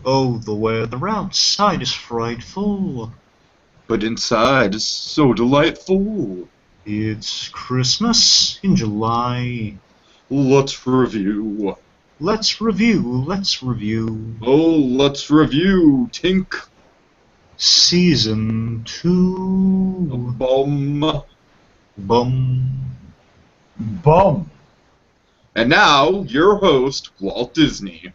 Oh, the weather outside is frightful. But inside is so delightful. It's Christmas in July. Let's review. Let's review. Oh, let's review, Tink. Season 2. Bum. Bum. Boom. And now, your host, Walt Disney.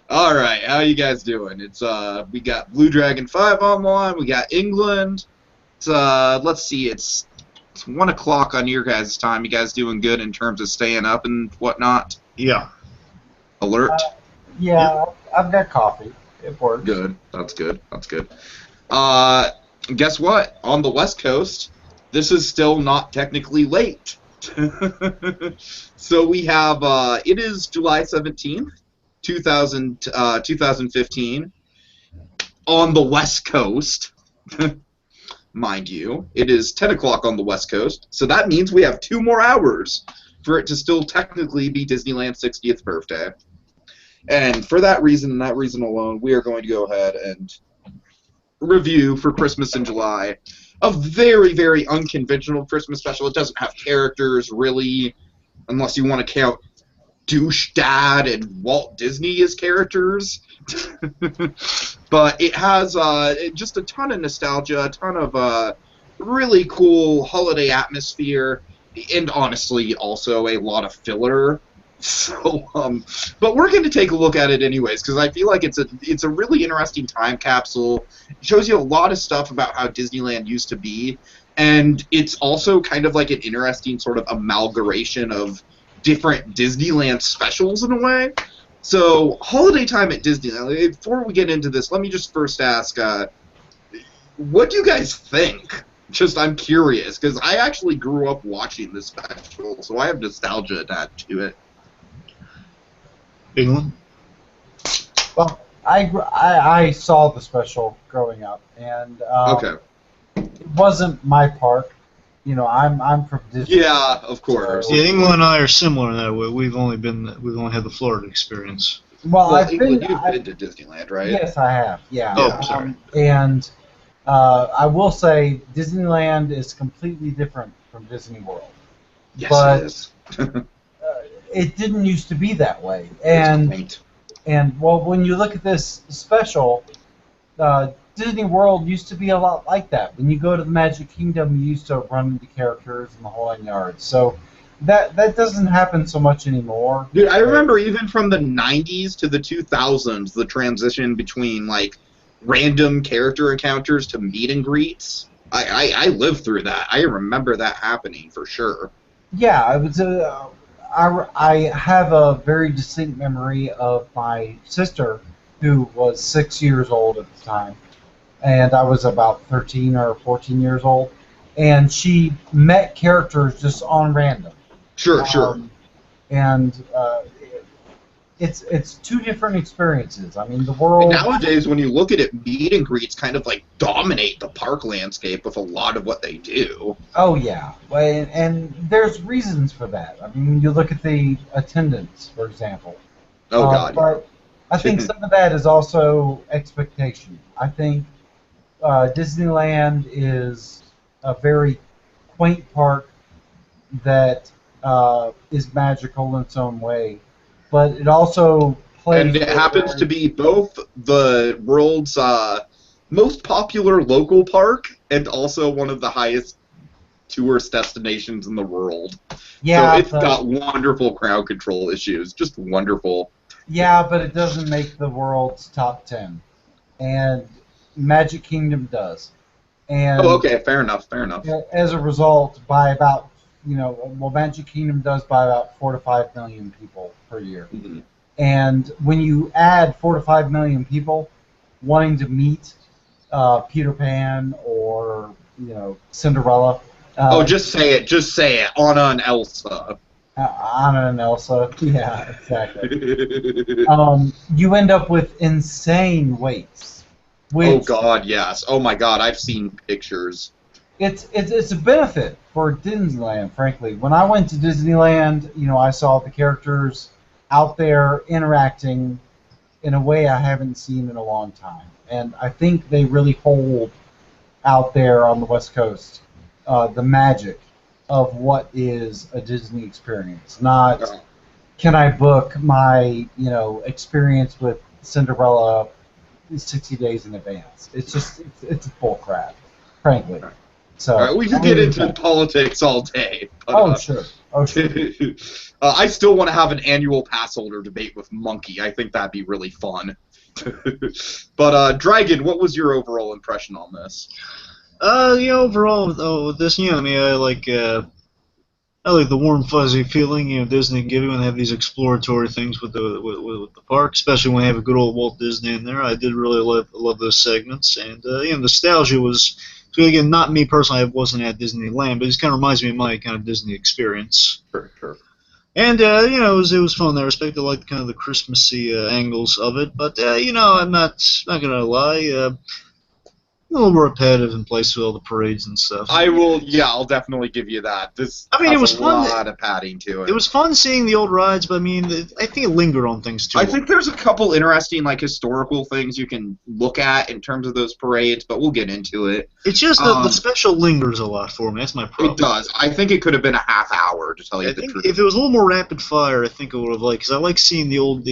Alright, how you guys doing? It's we got BlueDragonFive on the line, we got England. It's let's see, it's 1 o'clock on your guys' time. You guys doing good in terms of staying up and whatnot? Yeah. Alert? Yeah, I've got coffee. It works. Good. That's good. That's good. Guess what? On the West Coast, this is still not technically late. So we have, it is July 17th, 2015, on the West Coast. Mind you, it is 10 o'clock on the West Coast, so that means we have 2 more hours for it to still technically be Disneyland's 60th birthday. And for that reason and that reason alone, we are going to go ahead and review for Christmas in July a very, very unconventional Christmas special. It doesn't have characters, really, unless you want to count Douche Dad and Walt Disney as characters. But it has just a ton of nostalgia, a ton of really cool holiday atmosphere, and honestly, also a lot of filler. So, but we're going to take a look at it anyways, because I feel like it's a really interesting time capsule. It shows you a lot of stuff about how Disneyland used to be, and it's also kind of like an interesting sort of amalgamation of different Disneyland specials in a way. So, holiday time at Disneyland. Before we get into this, let me just first ask, what do you guys think? Just, I'm curious, because I actually grew up watching this special, so I have nostalgia attached to it. England? Well, I saw the special growing up, and Okay. it wasn't my park. You know, I'm from Disney. Yeah, of course. Yeah, England and I are similar in that way. We've only had the Florida experience. Well, I've England, been. you've been to Disneyland, right? Yes, I have. Yeah. Oh, sorry. And I will say Disneyland is completely different from Disney World. Yes, But- it is. It didn't used to be that way, It's and quaint. well, when you look at this special, Disney World used to be a lot like that. When you go to the Magic Kingdom, you used to run into characters and the whole 9 yards. So that doesn't happen so much anymore. Dude, I remember even from the 90s to the 2000s, the transition between, like, random character encounters to meet and greets. I lived through that. I remember that happening for sure. Yeah, I was. I have a very distinct memory of my sister, who was 6 years old at the time, and I was about 13 or 14 years old, and she met characters just on random. Sure, sure. And it's 2 different experiences. I mean, the world. And nowadays, when you look at it, meet and greets kind of, like, dominate the park landscape with a lot of what they do. Oh yeah, well, and there's reasons for that. I mean, you look at the attendance, for example. Oh, God. But I think some of that is also expectation. I think Disneyland is a very quaint park that is magical in its own way, but it also plays. And it happens to be both the world's most popular local park and also one of the highest tourist destinations in the world. Yeah, so it's but, got wonderful crowd control issues. Just wonderful. yeah, but it doesn't make the world's top 10, and Magic Kingdom does. And Oh, okay, fair enough, fair enough. as a result, by about Magic Kingdom does by about 4 to 5 million people per year. Mhm. And when you add 4 to 5 million people wanting to meet Peter Pan or Cinderella, Just say it. Anna and Elsa. Anna and Elsa, yeah, exactly. You end up with insane waits. Oh God, yes. Oh my God, I've seen pictures. It's a benefit for Disneyland, frankly. When I went to Disneyland, I saw the characters out there interacting in a way I haven't seen in a long time. And I think they really hold out there on the West Coast the magic of what is a Disney experience. Not can I book my experience with Cinderella 60 days in advance. It's just it's bull crap, frankly. So All right, we could get into politics all day. But, oh sure. I still want to have an annual pass holder debate with Monkey. I think that'd be really fun. But Dragon, what was your overall impression on this? Overall, with this, I mean, I like the warm, fuzzy feeling, Disney can give you when they have these exploratory things with the park, especially when they have a good old Walt Disney in there. I did really love those segments, and nostalgia was, again, not me personally. I wasn't at Disneyland, but it just kind of reminds me of my kind of Disney experience. Sure. And it was fun in that respect. I liked kind of the Christmassy angles of it, but I'm not gonna lie. A little repetitive in place with all the parades and stuff. I'll definitely give you that. It was fun. A lot of padding to it. It was fun seeing the old rides, but I mean, I think it lingered on things too. I think there's a couple interesting, historical things you can look at in terms of those parades, but we'll get into it. It's just the special lingers a lot for me. That's my problem. It does. I think it could have been a half hour, to tell you the truth. If it was a little more rapid fire, I think it would have because I like seeing the old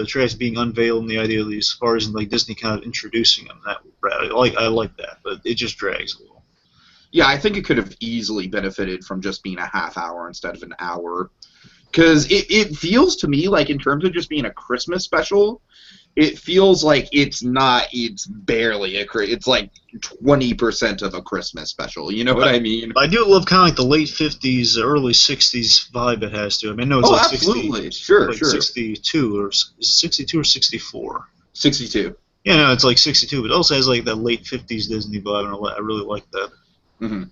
tracks being unveiled and the idea of these safaris and Disney kind of introducing them. I like that, but it just drags a little. Yeah, I think it could have easily benefited from just being a half hour instead of an hour. Because it feels to me like in terms of just being a Christmas special, it feels like it's barely it's like 20% of a Christmas special. You know what I mean? I do love kind of the late 50s, early 60s vibe it has to. I mean, I know it's absolutely. Sure. 62 or 62 or 64. 62. Yeah, no, it's like 62, but it also has that late 50s Disney vibe, and I really like that. Mm-hmm.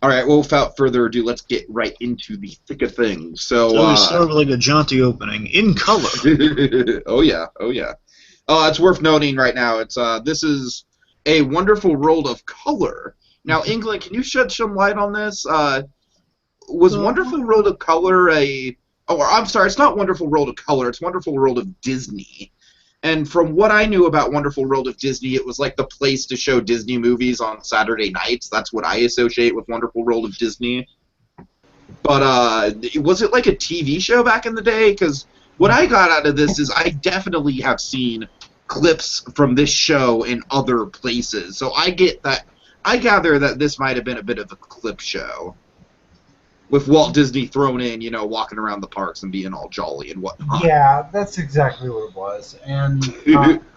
All right, well, without further ado, let's get right into the thick of things. So we start with a jaunty opening in color. Oh yeah. It's worth noting right now. This is a Wonderful World of Color. Now, England, can you shed some light on this? Was Wonderful World of Color I'm sorry, it's not Wonderful World of Color. It's Wonderful World of Disney. And from what I knew about Wonderful World of Disney, it was like the place to show Disney movies on Saturday nights. That's what I associate with Wonderful World of Disney. But was it like a TV show back in the day? Because what I got out of this is I definitely have seen clips from this show in other places. So I gather that this might have been a bit of a clip show. With Walt Disney thrown in, walking around the parks and being all jolly and whatnot. Yeah, that's exactly what it was. And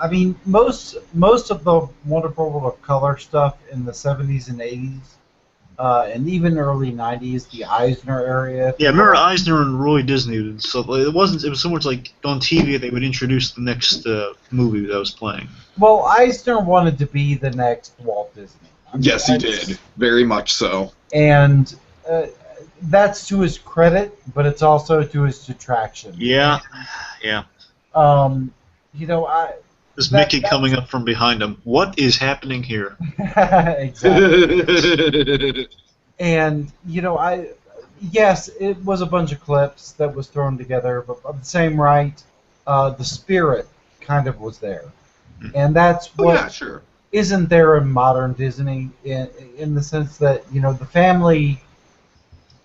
I mean, most of the Wonderful World of Color stuff in the 70s and 80s, and even early 90s, the Eisner area. Yeah, I remember Eisner and Roy Disney. So it was so much like on TV they would introduce the next movie that was playing. Well, Eisner wanted to be the next Walt Disney. Yes, he did. Very much so. And that's to his credit, but it's also to his detraction. Yeah. This Mickey coming up from behind him. What is happening here? Exactly. And yes, it was a bunch of clips that was thrown together, but of the same right, the spirit kind of was there, and that's what isn't there in modern Disney in the sense that the family.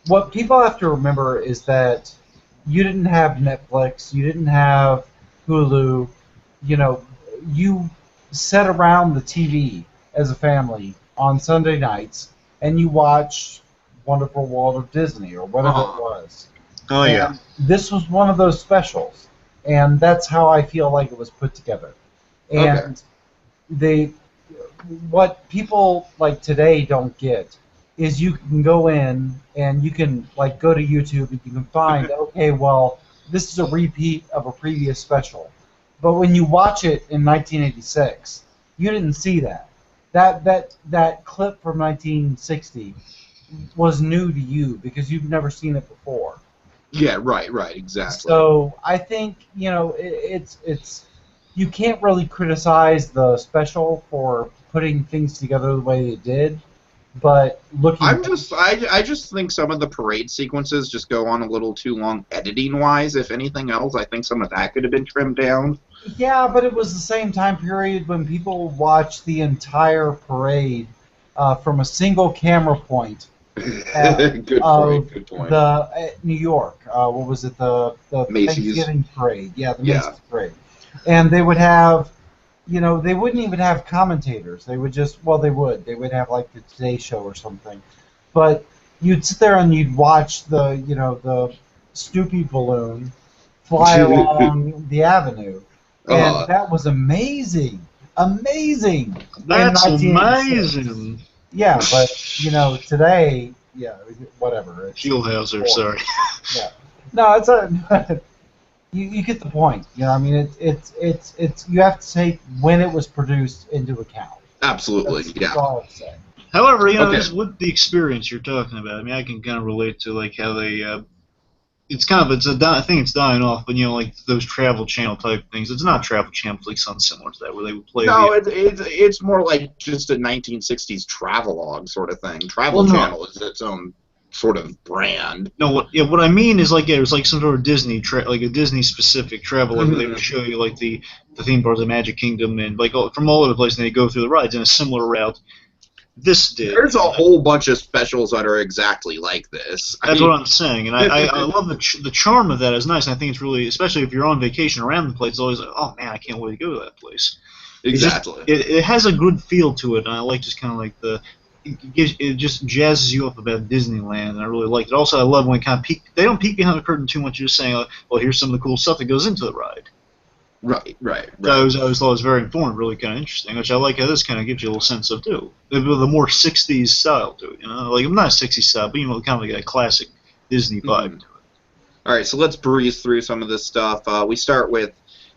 What people have to remember is that you didn't have Netflix, you didn't have Hulu, you sat around the TV as a family on Sunday nights and you watched Wonderful World of Disney or whatever it was. Oh, and yeah. This was one of those specials, and that's how I feel like it was put together. And what people like today don't get is you can go in and you can go to YouTube and you can find this is a repeat of a previous special, but when you watch it in 1986, you didn't see that. That clip from 1960 was new to you because you've never seen it before. Yeah, right, exactly. So I think it's you can't really criticize the special for putting things together the way it did. But looking, I just think some of the parade sequences just go on a little too long editing wise. If anything else, I think some of that could have been trimmed down. yeah, but it was the same time period when people watched the entire parade from a single camera point Good of point. Good point. the New York. What was it? The Macy's. Thanksgiving parade. Yeah, the Yeah. Macy's parade. And they would have, they wouldn't even have commentators. They would just, well, they would. They would have like the Today Show or something. But you'd sit there and you'd watch the Snoopy balloon fly along the avenue, and that was amazing, amazing. That's in 1986. amazing. Yeah, but today, yeah, whatever. It's Fieldhauser, sorry. Yeah, no, it's a. You get the point. I mean, it's you have to take when it was produced into account. Absolutely, That's all I'm saying. However, Okay. just with the experience you're talking about, I mean, I can kind of relate to like how they. I think it's dying off, but like those Travel Channel type things. It's not Travel Channel, it's like something similar to that, where they would play. No, it's more like just a 1960s travelogue sort of thing. Travel Channel is its own sort of brand. No, what I mean is like it was like some sort of Disney like a Disney specific travel. Like they would show you like the theme parks of Magic Kingdom and like from all over the place, and they go through the rides in a similar route. This did. There's a whole bunch of specials that are exactly like this. That's what I'm saying, and I love the charm of that. Is nice. And I think it's really, especially if you're on vacation around the place, it's always like, oh man, I can't wait to go to that place. Exactly. It has a good feel to it, and I like just kind of like it just jazzes you up about Disneyland, and I really like it. Also, I love when it kind of they don't peek behind the curtain too much. You're just saying, well, here's some of the cool stuff that goes into the ride. Right. So I always thought it was very informative, really kind of interesting, which I like how this kind of gives you a little sense of too. The more 60s style to it, like I'm not 60s style, but kind of like a classic Disney vibe to it. All right, so let's breeze through some of this stuff. We start with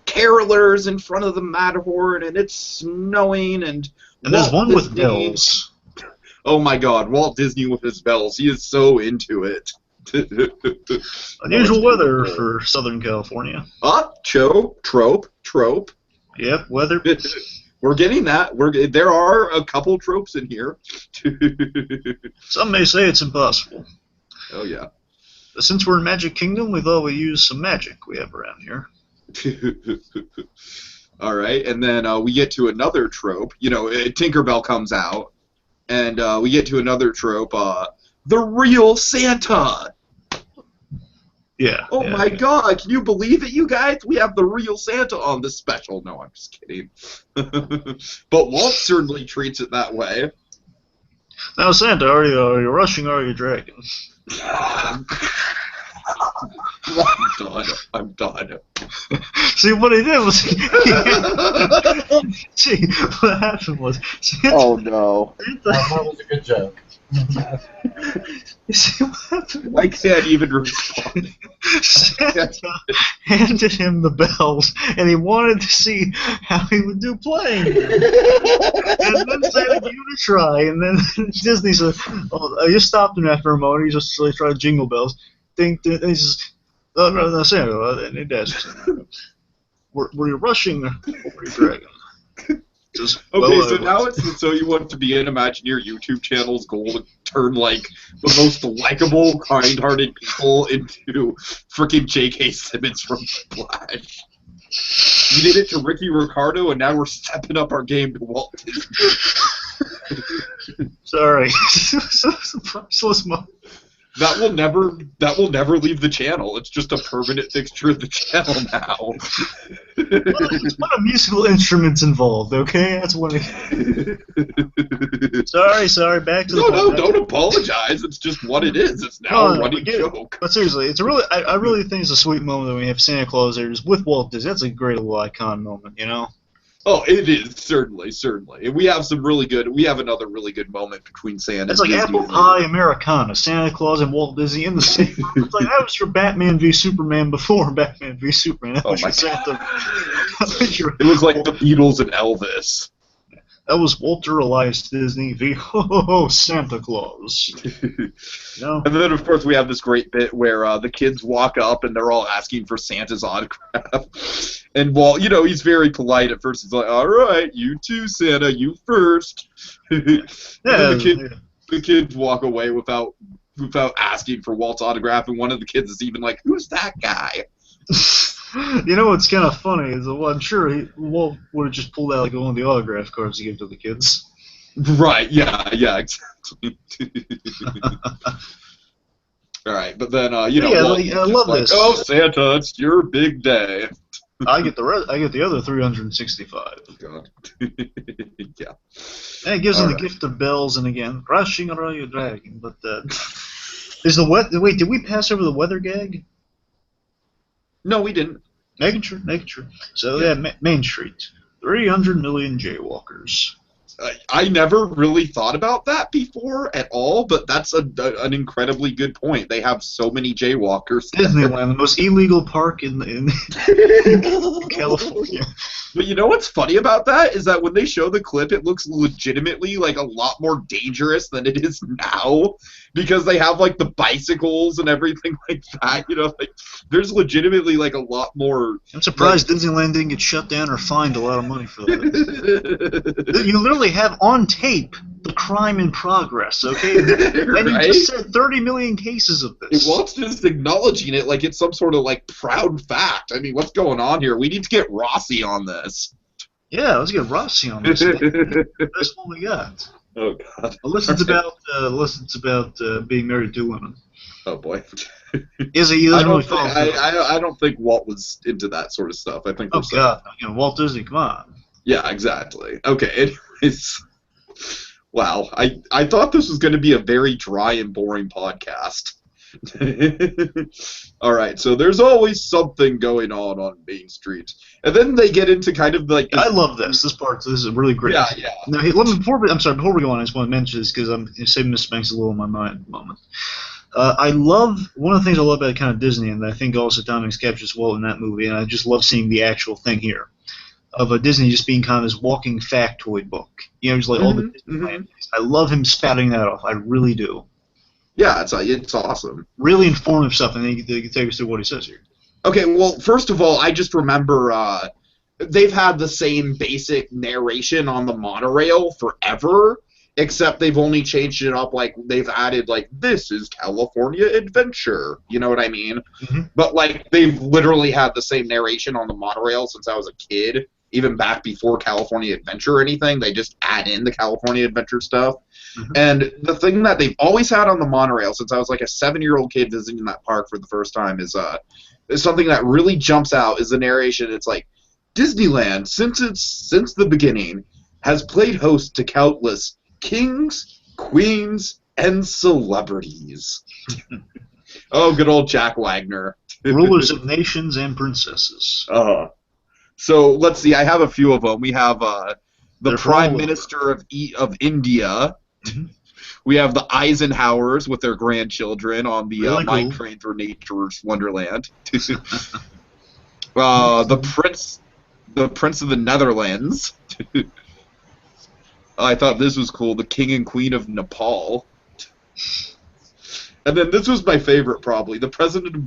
carolers in front of the Matterhorn, and it's snowing, and there's one with bells. Oh my God, Walt Disney with his bells. He is so into it. Unusual weather for Southern California. Trope. Yep, weather. We're getting that. There are a couple tropes in here. Some may say it's impossible. Oh yeah. But since we're in Magic Kingdom, we thought we'd use some magic we have around here. All right, and then we get to another trope. Tinkerbell comes out, and we get to another trope. The real Santa. Yeah. Oh my God! Can you believe it, you guys? We have the real Santa on this special. No, I'm just kidding. But Walt certainly treats it that way. Now, Santa, are you rushing or are you dragging? I'm done. See, what he did was see, what happened was Santa, Oh no! That was a good joke. You see what happened? I can't even respond. Santa handed him the bells, and he wanted to see how he would do playing. And then Santa gave it a try, and then Disney said, I just stopped him after a moment. He just really tried jingle bells. Ding, ding, and he says, no, Santa, and he asks, were you rushing or were you dragging? Just, Okay, now so you want to be an Imagineer YouTube channel's goal to turn like the most likable, kind-hearted people into freaking J.K. Simmons from Flash. You did it to Ricky Ricardo, and now we're stepping up our game to Walt Disney. Sorry. Priceless moment. That will never leave the channel. It's just a permanent fixture of the channel now. There's a lot of musical instruments involved, okay? That's one. Sorry. Back to the point. No, don't apologize. It's just what it is. It's now a running joke. But seriously, it's I really think it's a sweet moment that we have Santa Claus there just with Walt Disney. That's a great little icon moment, Oh, it is, certainly. And we have another really good moment between Santa It's and like Disney. Apple Pie Americana, Santa Claus and Walt Disney in the same. It's like that was your Batman v Superman before Batman v Superman. That was your Santa. It was like the Beatles and Elvis. That was Walter Elias Disney v Santa Claus. And then, of course, we have this great bit where the kids walk up and they're all asking for Santa's autograph. And Walt, he's very polite at first. He's like, all right, you too, Santa, you first. And then The kids walk away without asking for Walt's autograph, and one of the kids is even like, "Who's that guy?" You know what's kind of funny is, well, I'm sure Walt would have just pulled out like one of the autograph cards to give to the kids. Right? Yeah, exactly. All right, but then Yeah, Walt I is love like, this. "Oh, Santa, it's your big day." I get the other 365. God. Yeah. And it gives them All the right. gift of bells, and again, crashing around your dragon. But is the wait? Did we pass over the weather gag? No, we didn't. Making sure. So Yeah. Main Street, 300 million jaywalkers. I never really thought about that before at all, but that's an incredibly good point. They have so many jaywalkers. Disneyland, the most illegal park in California. But you know what's funny about that is that when they show the clip, it looks legitimately like a lot more dangerous than it is now, because they have like the bicycles and everything like that. Like there's legitimately like a lot more. I'm surprised Disneyland didn't get shut down or fined a lot of money for that. You literally have on tape the crime in progress, okay? And Right? you just said 30 million cases of this. Walt's just acknowledging it like it's some sort of like proud fact. I mean, what's going on here? We need to get Rossi on this. Yeah, let's get Rossi on this. That's what we got. Oh God. Unless it's about being married to two women. Oh boy. Is he? I Doesn't really don't, follow think, through. I don't think Walt was into that sort of stuff. I think. Oh God, Walt Disney, come on. Yeah, exactly. Okay. Anyways. Wow. I thought this was going to be a very dry and boring podcast. All right, so there's always something going on Main Street, and then they get into kind of like. I love this. This is really great. Yeah. Now, hey, before we go on, I just want to mention this because I'm saving Miss Banks a little in my mind at the moment. I love one of the things I love about kind of Disney, and I think also Tom Hanks captures well in that movie, and I just love seeing the actual thing here of a Disney just being kind of this walking factoid book. Just like all the Disneyland. I love him spouting that off. I really do. Yeah, it's awesome. Really informative stuff, and then you can take us through what he says here. Okay, well, first of all, I just remember they've had the same basic narration on the monorail forever, except they've only changed it up, like, they've added, like, this is California Adventure, you know what I mean? Mm-hmm. But, like, they've literally had the same narration on the monorail since I was a kid, even back before California Adventure or anything. They just add in the California Adventure stuff. Mm-hmm. And the thing that they've always had on the monorail since I was, like, a 7-year-old kid visiting that park for the first time is something that really jumps out is the narration. It's like, Disneyland, since the beginning, has played host to countless kings, queens, and celebrities. Oh, good old Jack Wagner. Rulers of nations and princesses. So let's see. I have a few of them. We have the They're Prime Minister of India. Mm-hmm. We have the Eisenhowers with their grandchildren on the really Mine cool. Train through Nature's Wonderland. The Prince of the Netherlands. I thought this was cool. The King and Queen of Nepal. And then this was my favorite, probably. The President of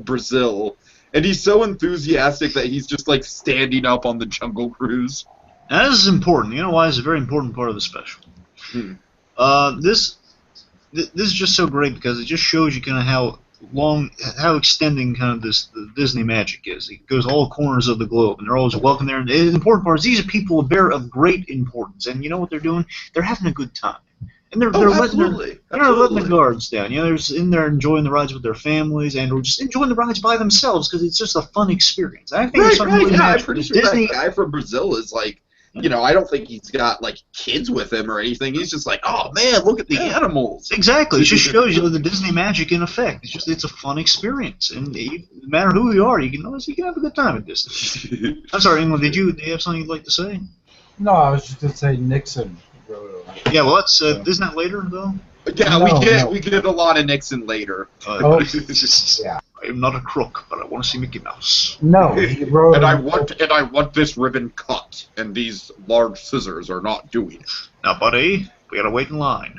Brazil. And he's so enthusiastic that he's just, like, standing up on the Jungle Cruise. Now, this is important. You know why? It's a very important part of the special. This is just so great because it just shows you kind of how extending kind of the Disney magic is. It goes all corners of the globe, and they're always welcome there. And the important part is these are people of great importance, and you know what they're doing? They're having a good time. And they're letting the guards down. They're just in there enjoying the rides with their families and or just enjoying the rides by themselves because it's just a fun experience. I think there's something really I'm pretty sure Disney. That guy from Brazil is like, I don't think he's got like kids with him or anything. He's just like, oh man, look at the animals. Exactly. It just shows you the Disney magic in effect. It's a fun experience, and no matter who you are, you can have a good time at Disney. I'm sorry, England. Do you have something you'd like to say? No, I was just going to say Nixon. Yeah, well, that's isn't that later though? Yeah, we get a lot of Nixon later. Yeah. I am not a crook, but I want to see Mickey Mouse. No, he wrote. And I want this ribbon cut, and these large scissors are not doing it. Now, buddy, we gotta wait in line.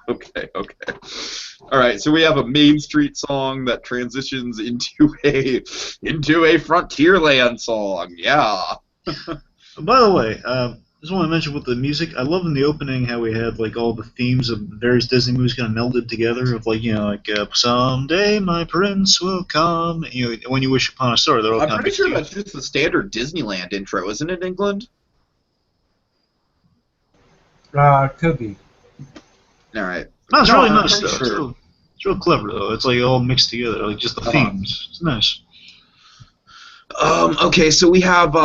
Okay. All right, so we have a Main Street song that transitions into a Frontierland song. Yeah. By the way, just want to mention with the music. I love in the opening how we had like all the themes of various Disney movies kind of melded together. Of like someday my prince will come. When you wish upon a star. They're all I'm kind of pretty mixed sure together. that's just the standard Disneyland intro, isn't it, England? Could be. All right. No, it's No, really I'm nice pretty though. sure. It's real clever though. It's like all mixed together, like just the themes. It's nice. Okay, so we have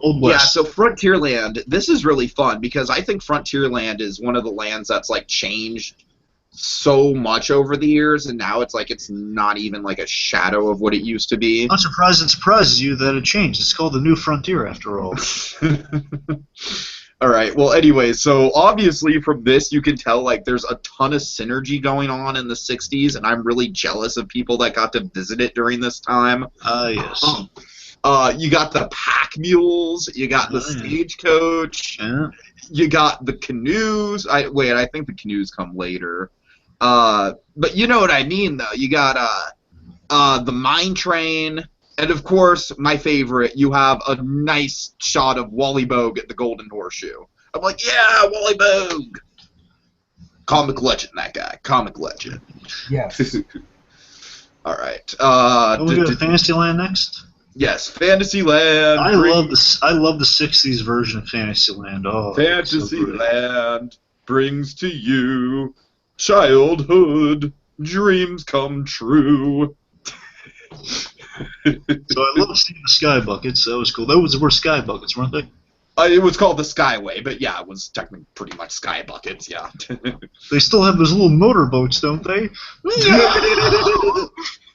Old West. so Frontierland. This is really fun because I think Frontierland is one of the lands that's like changed so much over the years, and now it's like it's not even like a shadow of what it used to be. I'm surprised it surprises you that it changed. It's called the New Frontier after all. All right. Well, anyway, so obviously from this you can tell like there's a ton of synergy going on in the 60s, and I'm really jealous of people that got to visit it during this time. Yes. You got the pack mules, you got the stagecoach, Yeah. you got the canoes. I think the canoes come later. But you know what I mean, though. You got the mine train, and of course, my favorite, you have a nice shot of Wally Bogue at the Golden Horseshoe. I'm like, yeah, Wally Bogue! Comic legend, that guy. Comic legend. Yes. All right. We go to Fantasyland next. Yes, Fantasyland. I love the '60s version of Fantasyland. Oh, Fantasyland brings to you childhood dreams come true. So I love seeing the sky buckets. That was cool. Those were sky buckets, weren't they? It was called the Skyway, but yeah, it was technically pretty much sky buckets. Yeah. They still have those little motorboats, don't they?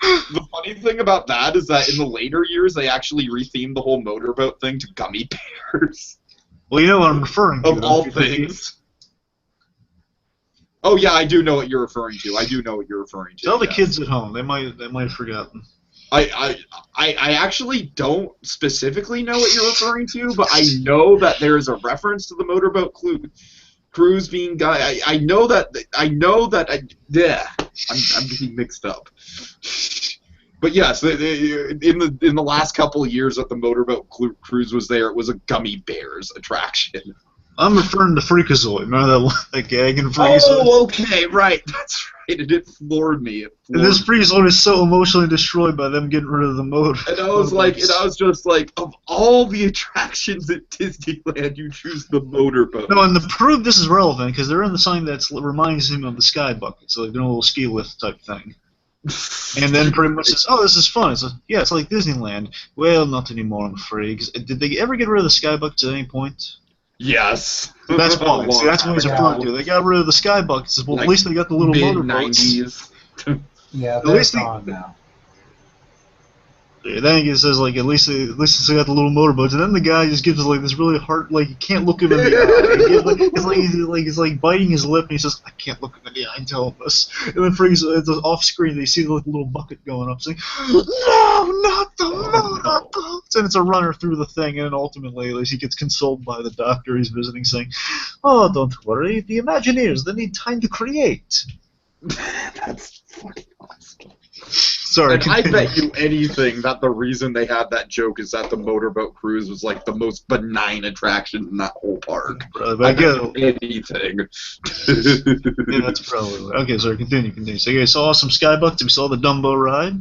The funny thing about that is that in the later years, they actually rethemed the whole motorboat thing to gummy bears. Well, you know what I'm referring to. Of all things. Oh yeah, I do know what you're referring to. Tell the yes. kids at home. They might have forgotten. I actually don't specifically know what you're referring to, but I know that there is a reference to the motorboat cruise being guy. I know that. Yeah, I'm getting mixed up. But yes, in the last couple of years that the motorboat cruise was there, it was a gummy bears attraction. I'm referring to Freakazoid. Remember that gag in Freakazoid? Oh, okay, right. That's right. It floored me. And this Freakazoid is so emotionally destroyed by them getting rid of the motor. And I was just like, of all the attractions at Disneyland, you choose the motorboat. No, and the proof this is relevant because they're in the sign that reminds him of the sky bucket, so like they're a little ski lift type thing. And then pretty much says, "Oh, this is fun." It's like, yeah, it's like Disneyland. Well, not anymore, I'm afraid. Did they ever get rid of the sky buckets at any point? Yes. That's fine. See, that's what he's referring to. They got rid of the sky buckets. Well, at least they got the little motorboats. Mid-90s. Yeah, they're gone now. Yeah, then it says like at least they got the little motorboats, and then the guy just gives like this really hard, like you can't look him in the eye. It's like biting his lip, and he says, "I can't look him in the eye and tell him this." And then it's off screen. They see the little bucket going up, saying, "No, not the motorboats!" And it's a runner through the thing, and then ultimately, at least he gets consoled by the doctor he's visiting, saying, "Oh, don't worry, the Imagineers, they need time to create." That's fucking awesome. Sorry, and I bet you anything that the reason they had that joke is that the motorboat cruise was like the most benign attraction in that whole park. I get anything. Yeah, that's probably okay. Sorry, continue. So you saw some sky buckets. We saw the Dumbo ride.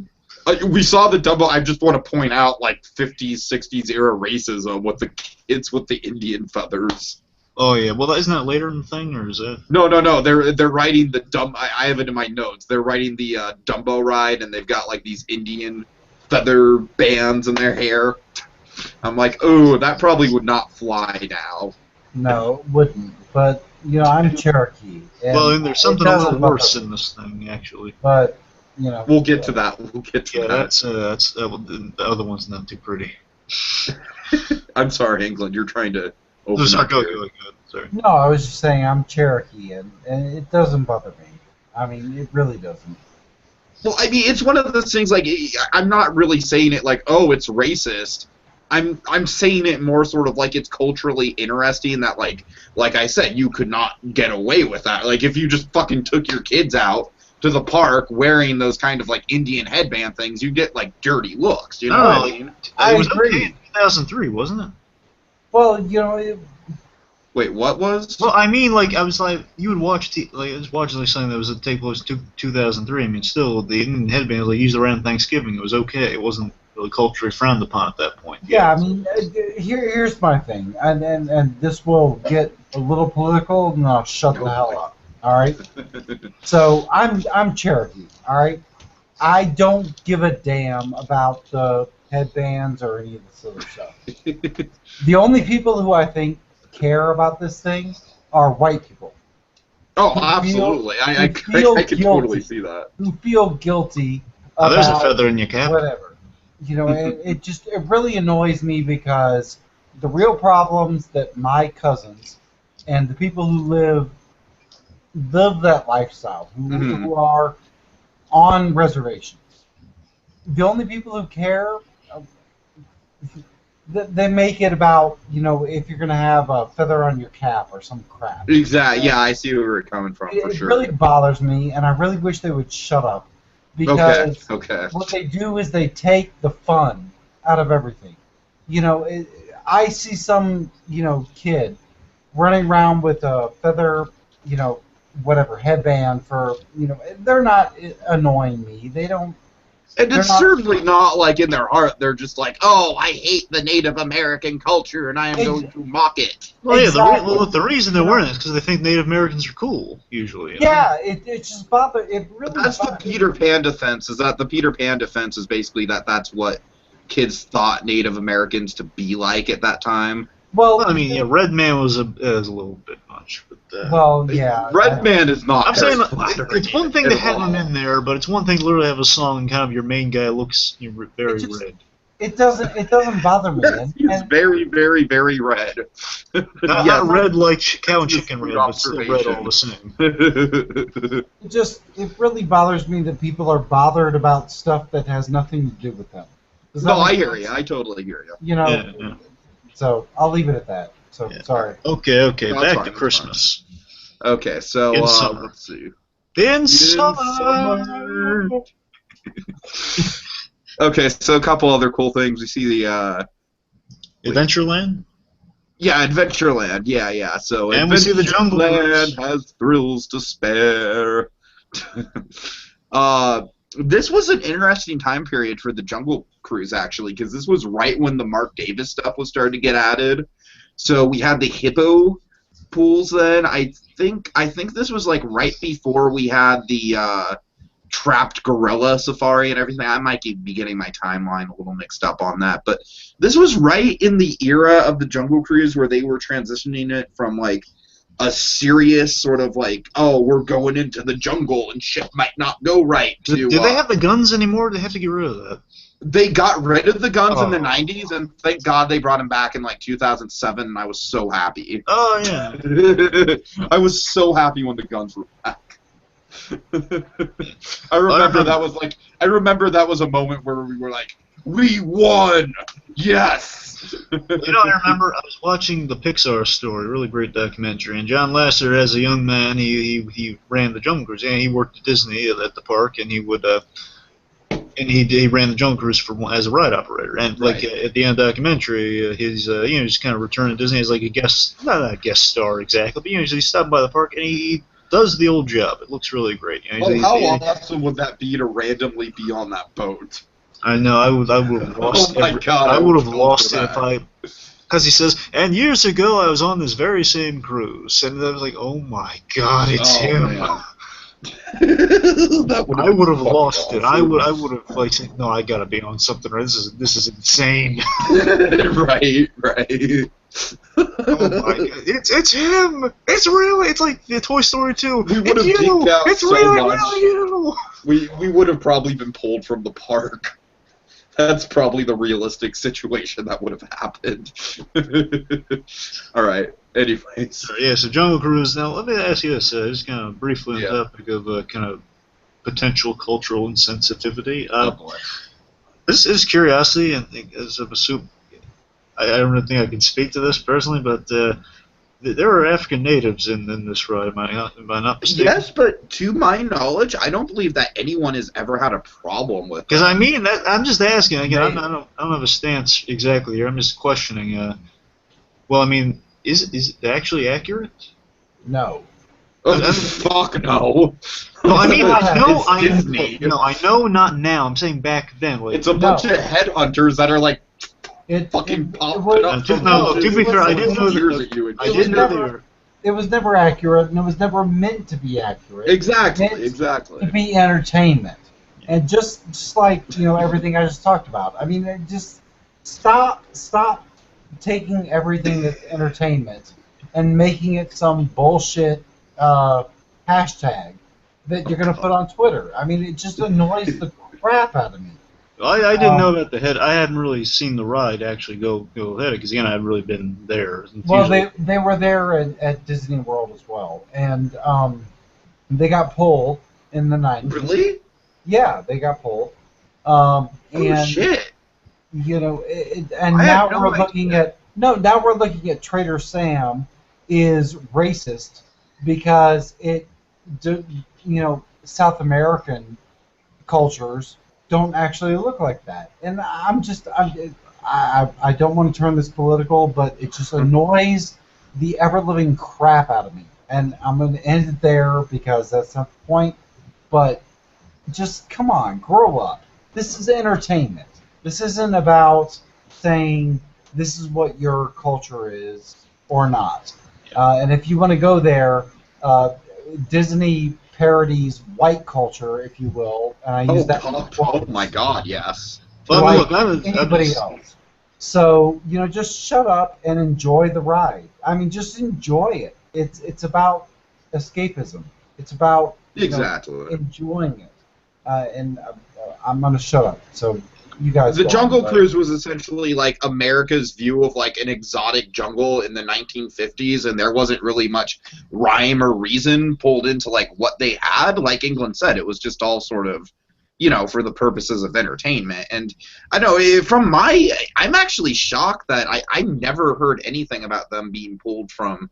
We saw the Dumbo. I just want to point out like 50s, 60s era races of what the kids with the Indian feathers. Oh yeah, well isn't that later in the thing, or is it? No. They're riding the I have it in my notes. They're riding the Dumbo ride, and they've got like these Indian feather bands in their hair. I'm like, oh, that probably would not fly now. No, it wouldn't. But I'm Cherokee. Well, and there's something a little worse in this thing, actually. But we'll get to that. Yeah, that's the other one's not too pretty. I'm sorry, England. You're trying to. Sorry. No, I was just saying I'm Cherokee, and it doesn't bother me. I mean, it really doesn't. Well, I mean, it's one of those things, like, I'm not really saying it like, oh, it's racist. I'm saying it more sort of like it's culturally interesting that, like I said, you could not get away with that. Like, if you just fucking took your kids out to the park wearing those kind of, like, Indian headband things, you get, like, dirty looks, you know what I mean? I it was agree. okay in 2003, wasn't it? Well, Wait, what was? Well, I mean, like I was like, you would watch, I was watching like something that was a take place 2003. I mean, still the Indian headband was like used around Thanksgiving. It was okay. It wasn't really culturally frowned upon at that point Yeah, yet. I mean, here's my thing, and this will get a little political, and I'll shut the hell up. All right. So I'm Cherokee. All right. I don't give a damn about the headbands or any of this other stuff. The only people who I think care about this thing are white people Oh, who absolutely. I feel can totally see that. who feel guilty Oh, there's a about feather in your cap. whatever. You know, it really annoys me because the real problems that my cousins and the people who live that lifestyle, who are on reservations, the only people who care, they make it about, if you're going to have a feather on your cap or some crap. Exactly. Yeah, I see where you're coming from for It sure. really bothers me, and I really wish they would shut up. Okay. Because Okay. what they do is they take the fun out of everything. I see some, kid running around with a feather, whatever, headband for, they're not annoying me. They don't. And They're it's not. certainly not like in their heart they're just like, oh, I hate the Native American culture and I am going to mock it. Well, yeah. Exactly. The reason they're wearing it is because they think Native Americans are cool. Usually. Yeah, it just bothers. It really. That's the bothers. Peter Pan defense. Is that the Peter Pan defense is basically that's what kids thought Native Americans to be like at that time. Well, I mean, yeah, Red Man was a little bit much, but. Well, yeah. Red Man is not. I'm saying very it's one thing to have all. him in there, but it's one thing to literally have a song and kind of your main guy looks very red. It doesn't bother me. He's very, very, very red. Not red like cow and That's a chicken good red, but still red all the same. It really bothers me that people are bothered about stuff that has nothing to do with them. Does that No, make I hear sense? you. I totally hear you. Yeah. So I'll leave it at that. So Yeah. sorry. Okay, No, back that's to fine, that's Christmas. Okay, so In summer. let's see. In summer. summer. Okay, so a couple other cool things. We see the Adventureland? yeah, Adventureland. Yeah. So And we see the Jungle Cruise. Adventureland has thrills to spare. This was an interesting time period for the Jungle Cruise, actually, because this was right when the Mark Davis stuff was starting to get added. So we had the hippo pools then. I think this was like right before we had the trapped gorilla safari and everything. I might be getting my timeline a little mixed up on that, but this was right in the era of the Jungle Cruise where they were transitioning it from like a serious sort of like, oh, we're going into the jungle and shit might not go right. Do they have the guns anymore? They have to get rid of that. They got rid of the guns in the Oh. 90s, and thank God they brought them back in like 2007, and I was so happy. Oh, yeah. I was so happy when the guns were back. I remember that was a moment where we were like, we won! Yes! I remember I was watching the Pixar Story, really great documentary, and John Lasseter, as a young man, he ran the Jungle Cruise, and he worked at Disney at the park, and he would he ran the Jungle Cruise as a ride operator, and like at the end of the documentary, he's just kind of returned to Disney as like not a guest star exactly, but he's stopping by the park and he does the old job. It looks really great. How awesome would that be to randomly be on that boat? I know. I would have lost. Oh my God! I would have go lost for it that. because he says, and years ago I was on this very same cruise, and I was like, oh my God, it's him. Man. That I would have lost awesome. it. I would have like said, no, I gotta be on something. This is insane. right. Oh my God. It's him. It's like the Toy Story 2. We would have It's you. geeked out It's so really much. you. We would have probably been pulled from the park. That's probably the realistic situation that would have happened. All right. Anyways. So Jungle Cruise. Now let me ask you this, just kind of briefly on the Yeah. topic of kind of potential cultural insensitivity. Oh boy. This is curiosity, and as of a soup. I don't really think I can speak to this personally, but there are African natives in this ride. Am I not mistaken? Yes, but to my knowledge, I don't believe that anyone has ever had a problem with. Because I mean, I'm just asking again. I don't have a stance exactly here. I'm just questioning. Well, I mean, Is it actually accurate? No. Oh, I- fuck no. No, I mean, I know, It's Disney. I know, not now. I'm saying back then. Like, It's a bunch No. of headhunters that are like It fucking it popping was- up to, from no, bushes to be fair, I and didn't know years that. at you and I It shit. was didn't know they never- were. it was never accurate, and it was never meant to be accurate. Exactly, Meant exactly. to be entertainment, and just like everything I just talked about. I mean, just stop taking everything that's entertainment and making it some bullshit hashtag that you're gonna put on Twitter. I mean, it just annoys the crap out of me. I didn't know about the head. I hadn't really seen the ride actually go ahead because again, I hadn't really been there. It's Well, usually- they were there at Disney World as well, and they got pulled in the 90s. Really? Yeah, they got pulled. Oh And shit. and I now had no we're looking idea. now we're looking at Trader Sam is racist because South American cultures don't actually look like that. And I don't want to turn this political, but it just annoys the ever living crap out of me. And I'm going to end it there because that's not the point. But just come on, grow up. This is entertainment. This isn't about saying this is what your culture is or not. And if you want to go there, Disney parodies white culture, if you will, and I use that. Oh my god, yes. Well, I mean, like look, anybody else. So just shut up and enjoy the ride. I mean, just enjoy it. It's about escapism. It's about Exactly. enjoying it. And I'm gonna shut up. So you guys. The go Jungle on, but- Cruise was essentially like America's view of like an exotic jungle in the 1950s, and there wasn't really much rhyme or reason pulled into like what they had. Like England said, it was just all sort of, for the purposes of entertainment. And I know I'm actually shocked that I never heard anything about them being pulled from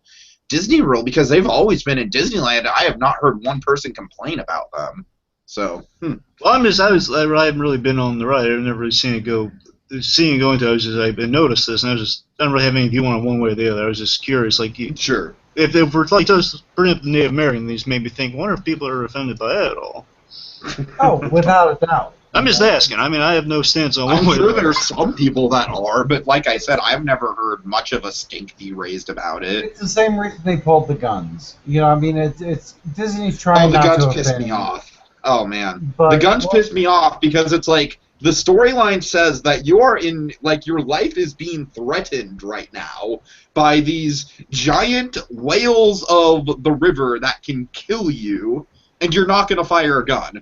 Disney World because they've always been in Disneyland. I have not heard one person complain about them. So, Well, I haven't really been on the ride. I've never really seen it go. Seeing it go into, I noticed this, and I don't really have any view on it one way or the other. I was just curious, like, sure. if we're like just bringing up the Native American, these made me think. I wonder if people are offended by that at all. Oh, without a doubt. I'm just asking. I mean, I have no stance on one I'm way. sure or the other. there's some people that are, but like I said, I've never heard much of a stink be raised about it. It's the same reason they pulled the guns. I mean, it's Disney's Oh, trying the not guns to pissed offend. me off. Oh man, But- the guns pissed me off because it's like the storyline says that you're in like your life is being threatened right now by these giant whales of the river that can kill you, and you're not gonna fire a gun.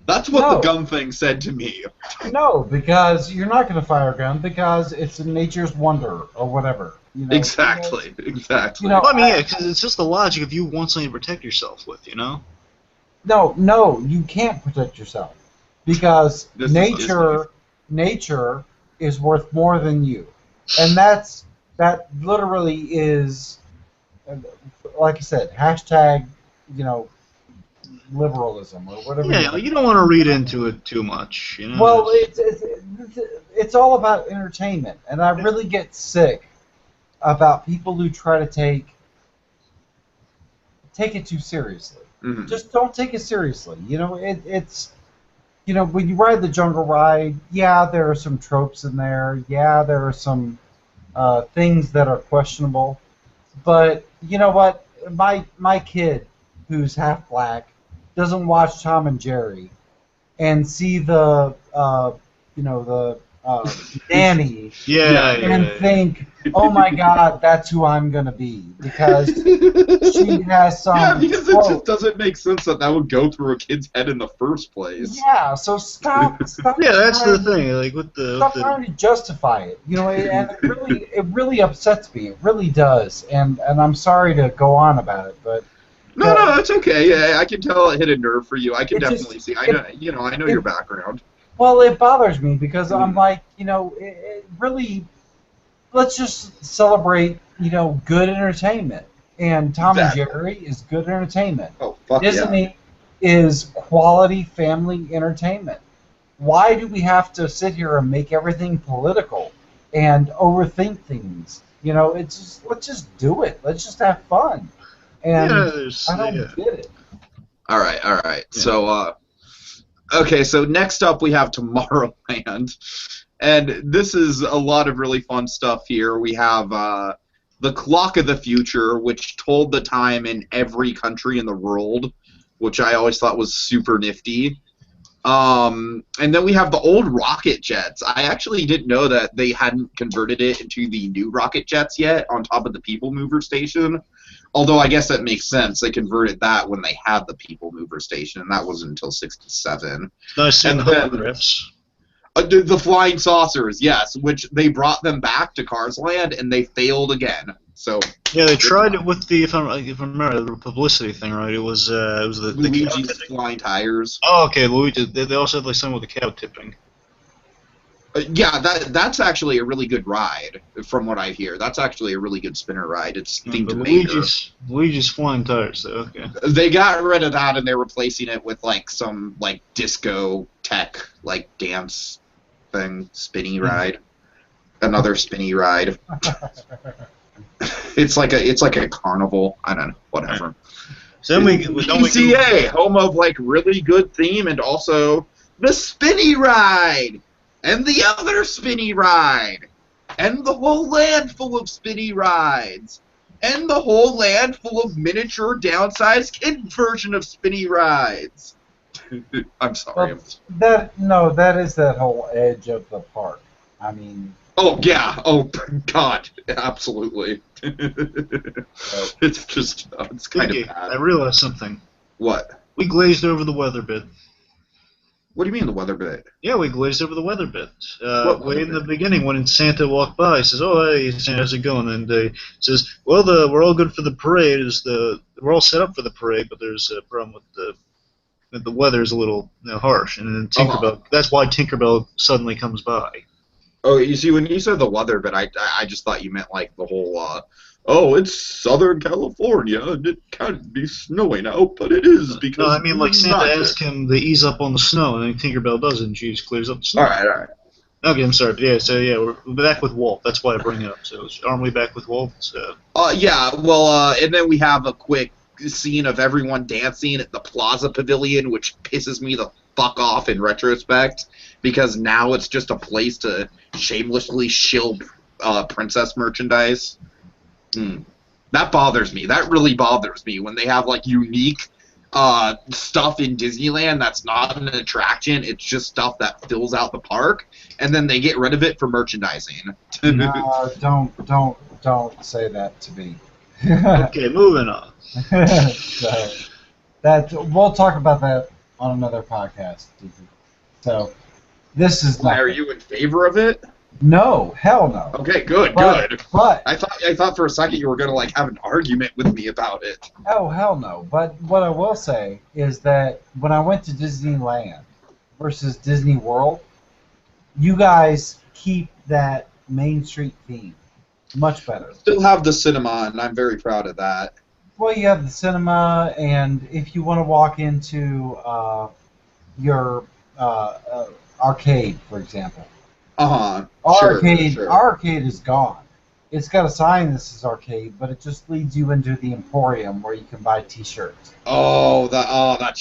That's what No. the gun thing said to me. No, because you're not going to fire a gun because it's nature's wonder or whatever. Exactly. You know, Well, I mean, yeah, because it's just the logic of you want something to protect yourself with, No, you can't protect yourself because This is nature is worth more than you, and that literally is, like I said, hashtag, liberalism or whatever. Yeah, you don't want to read into it too much, Well, it's all about entertainment, and I really get sick about people who try to take it too seriously. Mhm. Just don't take it seriously. It's when you ride the jungle ride, yeah, there are some tropes in there. Yeah, there are some things that are questionable. But you know what? My kid, who's half black, doesn't watch Tom and Jerry, and see the nanny and think, oh my God, that's who I'm gonna be because she has some. Yeah, because it quote. just doesn't make sense that would go through a kid's head in the first place. Yeah, so stop. Yeah, that's the trying- thing. Like with the, Stop trying to justify it. And it really upsets me. It really does. And I'm sorry to go on about it, but No, it's okay. Yeah, I can tell it hit a nerve for you. I can It just- definitely see. I know your background. well, it bothers me because I'm like, it really. Let's just celebrate, good entertainment. And Tom Exactly. and Jerry is good entertainment. Oh, fuck yeah. Disney is quality family entertainment. Why do we have to sit here and make everything political and overthink things? You know, it's just let's just do it. Let's just have fun. And Yeah, there's I don't yeah. get it. All right. Yeah. So, okay. So next up we have Tomorrowland, and this is a lot of really fun stuff here. We have the Clock of the Future, which told the time in every country in the world, which I always thought was super nifty. And then we have the old rocket jets. I actually didn't know that they hadn't converted it into the new rocket jets yet on top of the People Mover station. Although I guess that makes sense. They converted that when they had the People Mover station, and that wasn't until '67. Nice seeing And the then holographs. the flying saucers, yes, which they brought them back to Cars Land, and they failed again. So Yeah, they tried it with the if I remember the publicity thing, right? It was the cow Luigi's tipping. flying tires. Oh, okay, Luigi. They also had like something with the cow tipping. Yeah, that's actually a really good ride, from what I hear. That's actually a really good spinner ride. It's themed But to Maker. Luigi's flying tires. So okay. They got rid of that, and they're replacing it with like some like disco tech like dance thing, spinny ride, another spinny ride. It's like a carnival. I don't know, whatever. So then we U.S.A, home of like really good theme, and also the spinny ride, and the other spinny ride, and the whole land full of spinny rides, and the whole land full of miniature downsized kid version of spinny rides. I'm sorry. Well, that is that whole edge of the park. I mean. Oh yeah. Oh God. Absolutely. It's just it's kind Tiki, of bad. I realized something. What? We glazed over the weather bit. What do you mean the weather bit? Yeah, we glazed over the weather bit. What Way weather in the bit? beginning, when Santa walked by, he says, "Oh, hey, Santa, how's it going?" And he says, "Well, we're all good for the parade. We're all set up for the parade, but there's a problem with the weather is a little harsh." And then Tinkerbell. That's why Tinkerbell suddenly comes by. Oh, you see, when you said the weather bit, I just thought you meant like the whole. Oh, it's Southern California, and it can't be snowing out, but it is because. No, I mean like Santa asked him to ease up on the snow, and then Tinkerbell does it, and she just clears up the snow. All right. Okay, I'm sorry. Yeah, so yeah, we're back with Walt. That's why I bring it up. So aren't we back with Walt? So. Yeah. Well, and then we have a quick scene of everyone dancing at the Plaza Pavilion, which pisses me the fuck off in retrospect, because now it's just a place to shamelessly shill princess merchandise. That bothers me. That really bothers me when they have like unique stuff in Disneyland that's not an attraction. It's just stuff that fills out the park, and then they get rid of it for merchandising. No, don't say that to me. Okay, moving on. So we'll talk about that on another podcast. So this is Why, not. are you in favor of it? No, hell no. Okay, good. But I thought for a second you were gonna like have an argument with me about it. oh hell no. But what I will say is that when I went to Disneyland versus Disney World, you guys keep that Main Street theme much better. Still have the cinema, and I'm very proud of that. Well, you have the cinema, and if you want to walk into your arcade, for example, Sure. Our arcade is gone. It's got a sign that says arcade, but it just leads you into the Emporium where you can buy T-shirts. That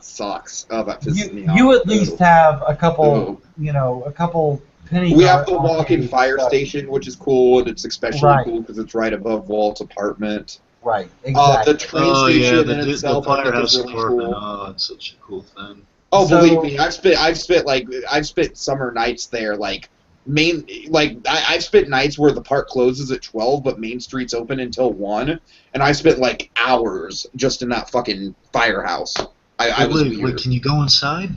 sucks. Oh, that pisses me off. You at least have a couple, Ooh. a couple penny. We have the walk-in arcade fire stuff. station, which is cool, and it's especially Right. cool because it's right above Walt's apartment. Right, exactly. The train Oh station yeah, in the itself I think firehouse is really apartment. cool. Oh, that's such a cool thing. Oh, So- believe me, I've spent summer nights there. I've spent nights where the park closes at 12, but Main Street's open until 1, and I spent like hours just in that fucking firehouse. I was weird. Wait, can you go inside?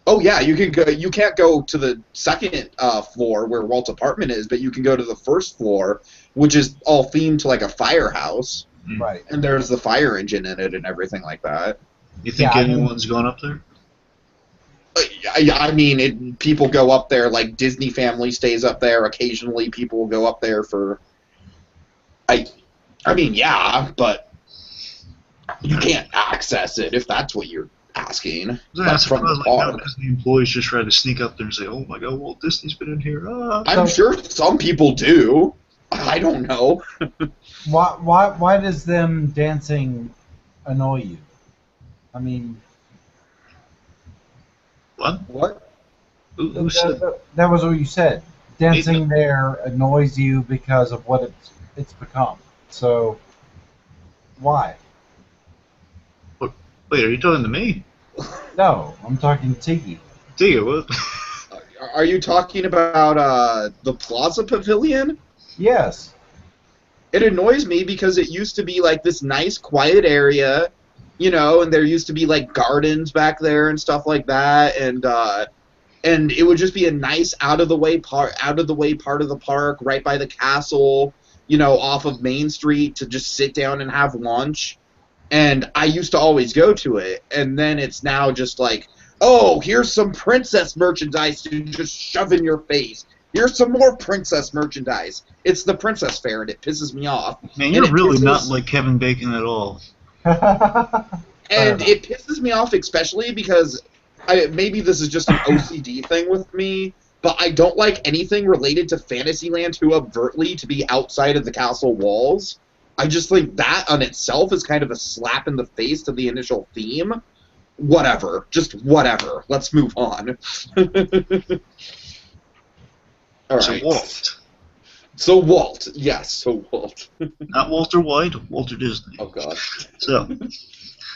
Oh yeah, you can go. You can't go to the second floor where Walt's apartment is, but you can go to the first floor, which is all themed to like a firehouse, Right. and there's the fire engine in it and everything like that. You think Yeah, I mean- anyone's gone up there? I mean, people go up there. Like Disney family stays up there. Occasionally, people will go up there for. I mean, yeah, but you can't access it if that's what you're asking. Yeah, That's from the park. because the employees just try to sneak up there and say, "Oh my God, Walt Disney's been in here." Ah. I'm sure some people do. I don't know. Why does them dancing annoy you? I mean, What? What? Who said? that was what you said. Hey, Dancing there annoys you because of what it's become. So why? wait, are you talking to me? No, I'm talking Tiki. Tia, what? Are you talking about the Plaza Pavilion? Yes. It annoys me because it used to be like this nice, quiet area, and there used to be like gardens back there and stuff like that, and it would just be a nice out of the way part of the park, right by the castle, off of Main Street to just sit down and have lunch. And I used to always go to it, and then it's now just like, oh, here's some princess merchandise to just shove in your face. Here's some more princess merchandise. It's the princess fair, and it pisses me off. Man, you're really not like Kevin Bacon at all. And it pisses me off especially because maybe this is just an OCD thing with me, but I don't like anything related to Fantasyland too overtly to be outside of the castle walls. I just think that on itself is kind of a slap in the face to the initial theme. Whatever. Just whatever. Let's move on. All right. So Walt. So Walt. Yes, so Walt. Not Walter White, Walter Disney. Oh, God.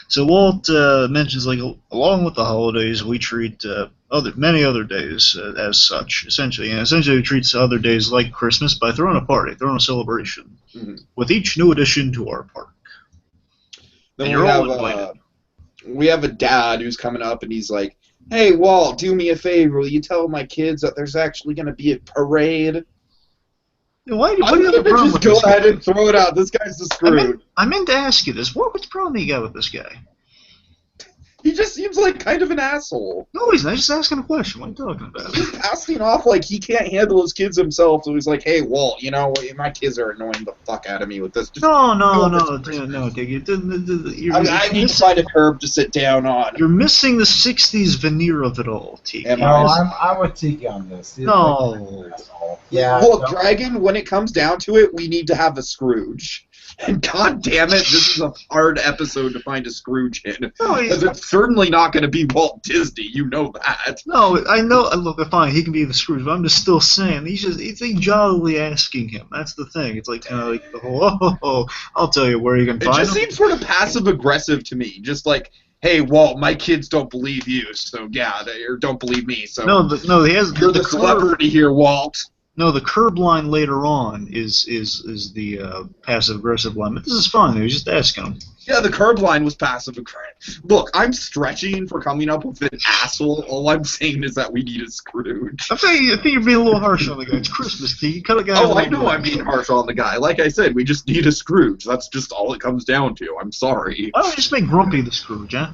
So Walt mentions, like, along with the holidays, we treat many other days as such, essentially. And essentially, we treat other days like Christmas by throwing a party, throwing a celebration, with each new addition to our park. Then and you're all invited. We have a dad who's coming up, and he's like, hey, Walt, do me a favor. Will you tell my kids that there's actually going to be a parade? Why do you I'm have a going to problem just with go this ahead guy? and throw it out. This guy's the screwed. I meant to ask you this. What's the problem you got with this guy? He just seems like kind of an asshole. No, he's not. Just asking a question. What are you talking about? He's passing off like he can't handle his kids himself, so he's like, hey, Walt, my kids are annoying the fuck out of me with this. Just No, Tiki. I need to find a curb to sit down on. You're missing the 60s veneer of it all, Tiki. Am No, I? I'm with Tiki on this. No. Yeah. Look, Dragon, when it comes down to it, we need to have a Scrooge. And god damn it, this is a hard episode to find a Scrooge in. Because it's certainly not going to be Walt Disney, you know that. No, I know. Look, fine, he can be the Scrooge, but I'm just still saying it's jollily asking him. That's the thing. It's like the whole, I'll tell you where you can It find just him. seems sort of passive aggressive to me. Just like, hey, Walt, my kids don't believe you, so yeah, or don't believe me. So He has. you're the celebrity here, Walt. No, the curb line later on is the passive aggressive line. But this is fine. He was just asking him. Yeah, the curb line was passive aggressive. Look, I'm stretching for coming up with an asshole. All I'm saying is that we need a Scrooge. I think you're being a little harsh on the guy. It's Christmas, T. You cut a guy. Oh, I know I'm being harsh on the guy. Like I said, we just need a Scrooge. That's just all it comes down to. I'm sorry. Why don't we just make Grumpy the Scrooge, huh?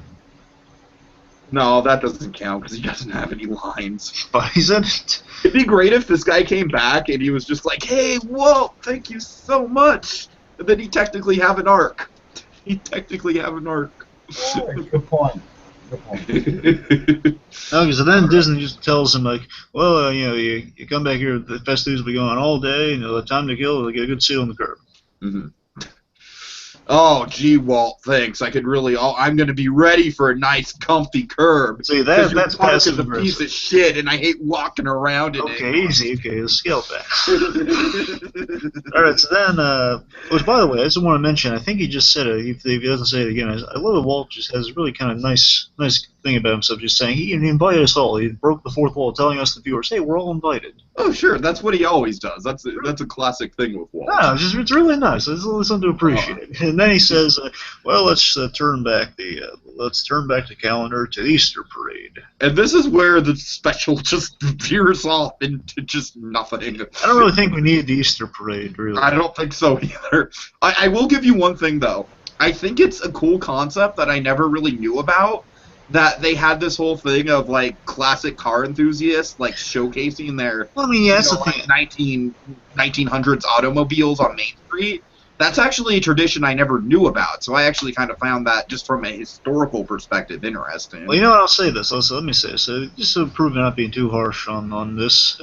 No, that doesn't count because he doesn't have any lines. But he's in it. It'd be great if this guy came back and he was just like, hey, Walt, thank you so much. And then he'd technically have an arc. He'd technically have an arc. Good point. Okay, so then Disney just tells him, like, well, you come back here, the festivities will be going on all day, and the time to kill, get a good seat on the curb. Mm-hmm. Oh, gee, Walt, thanks. I'm going to be ready for a nice, comfy curb. See, that's passive a piece of shit, and I hate walking around in it. Okay, easy. Okay, let's scale back. All right, so then, which, by the way, I just want to mention, I think he just said it. If he doesn't say it again, I love that Walt just has a really kind of nice thing about himself, just saying he invited us all. He broke the fourth wall, telling us, the viewers, hey, we're all invited. Oh, sure, that's what he always does. That's a classic thing with Walt. No, it's really nice. It's something to appreciate. And then he says, well, let's turn back the calendar to Easter parade. And this is where the special just veers off into just nothing. I don't really think we need the Easter parade, really. I don't think so either. I will give you one thing, though. I think it's a cool concept that I never really knew about, that they had this whole thing of, like, classic car enthusiasts, like, showcasing their that's the thing. 1900s automobiles on Main Street. That's actually a tradition I never knew about, so I actually kind of found that, just from a historical perspective, interesting. Well, I'll say this. Let me say this. Just to prove not being too harsh on this,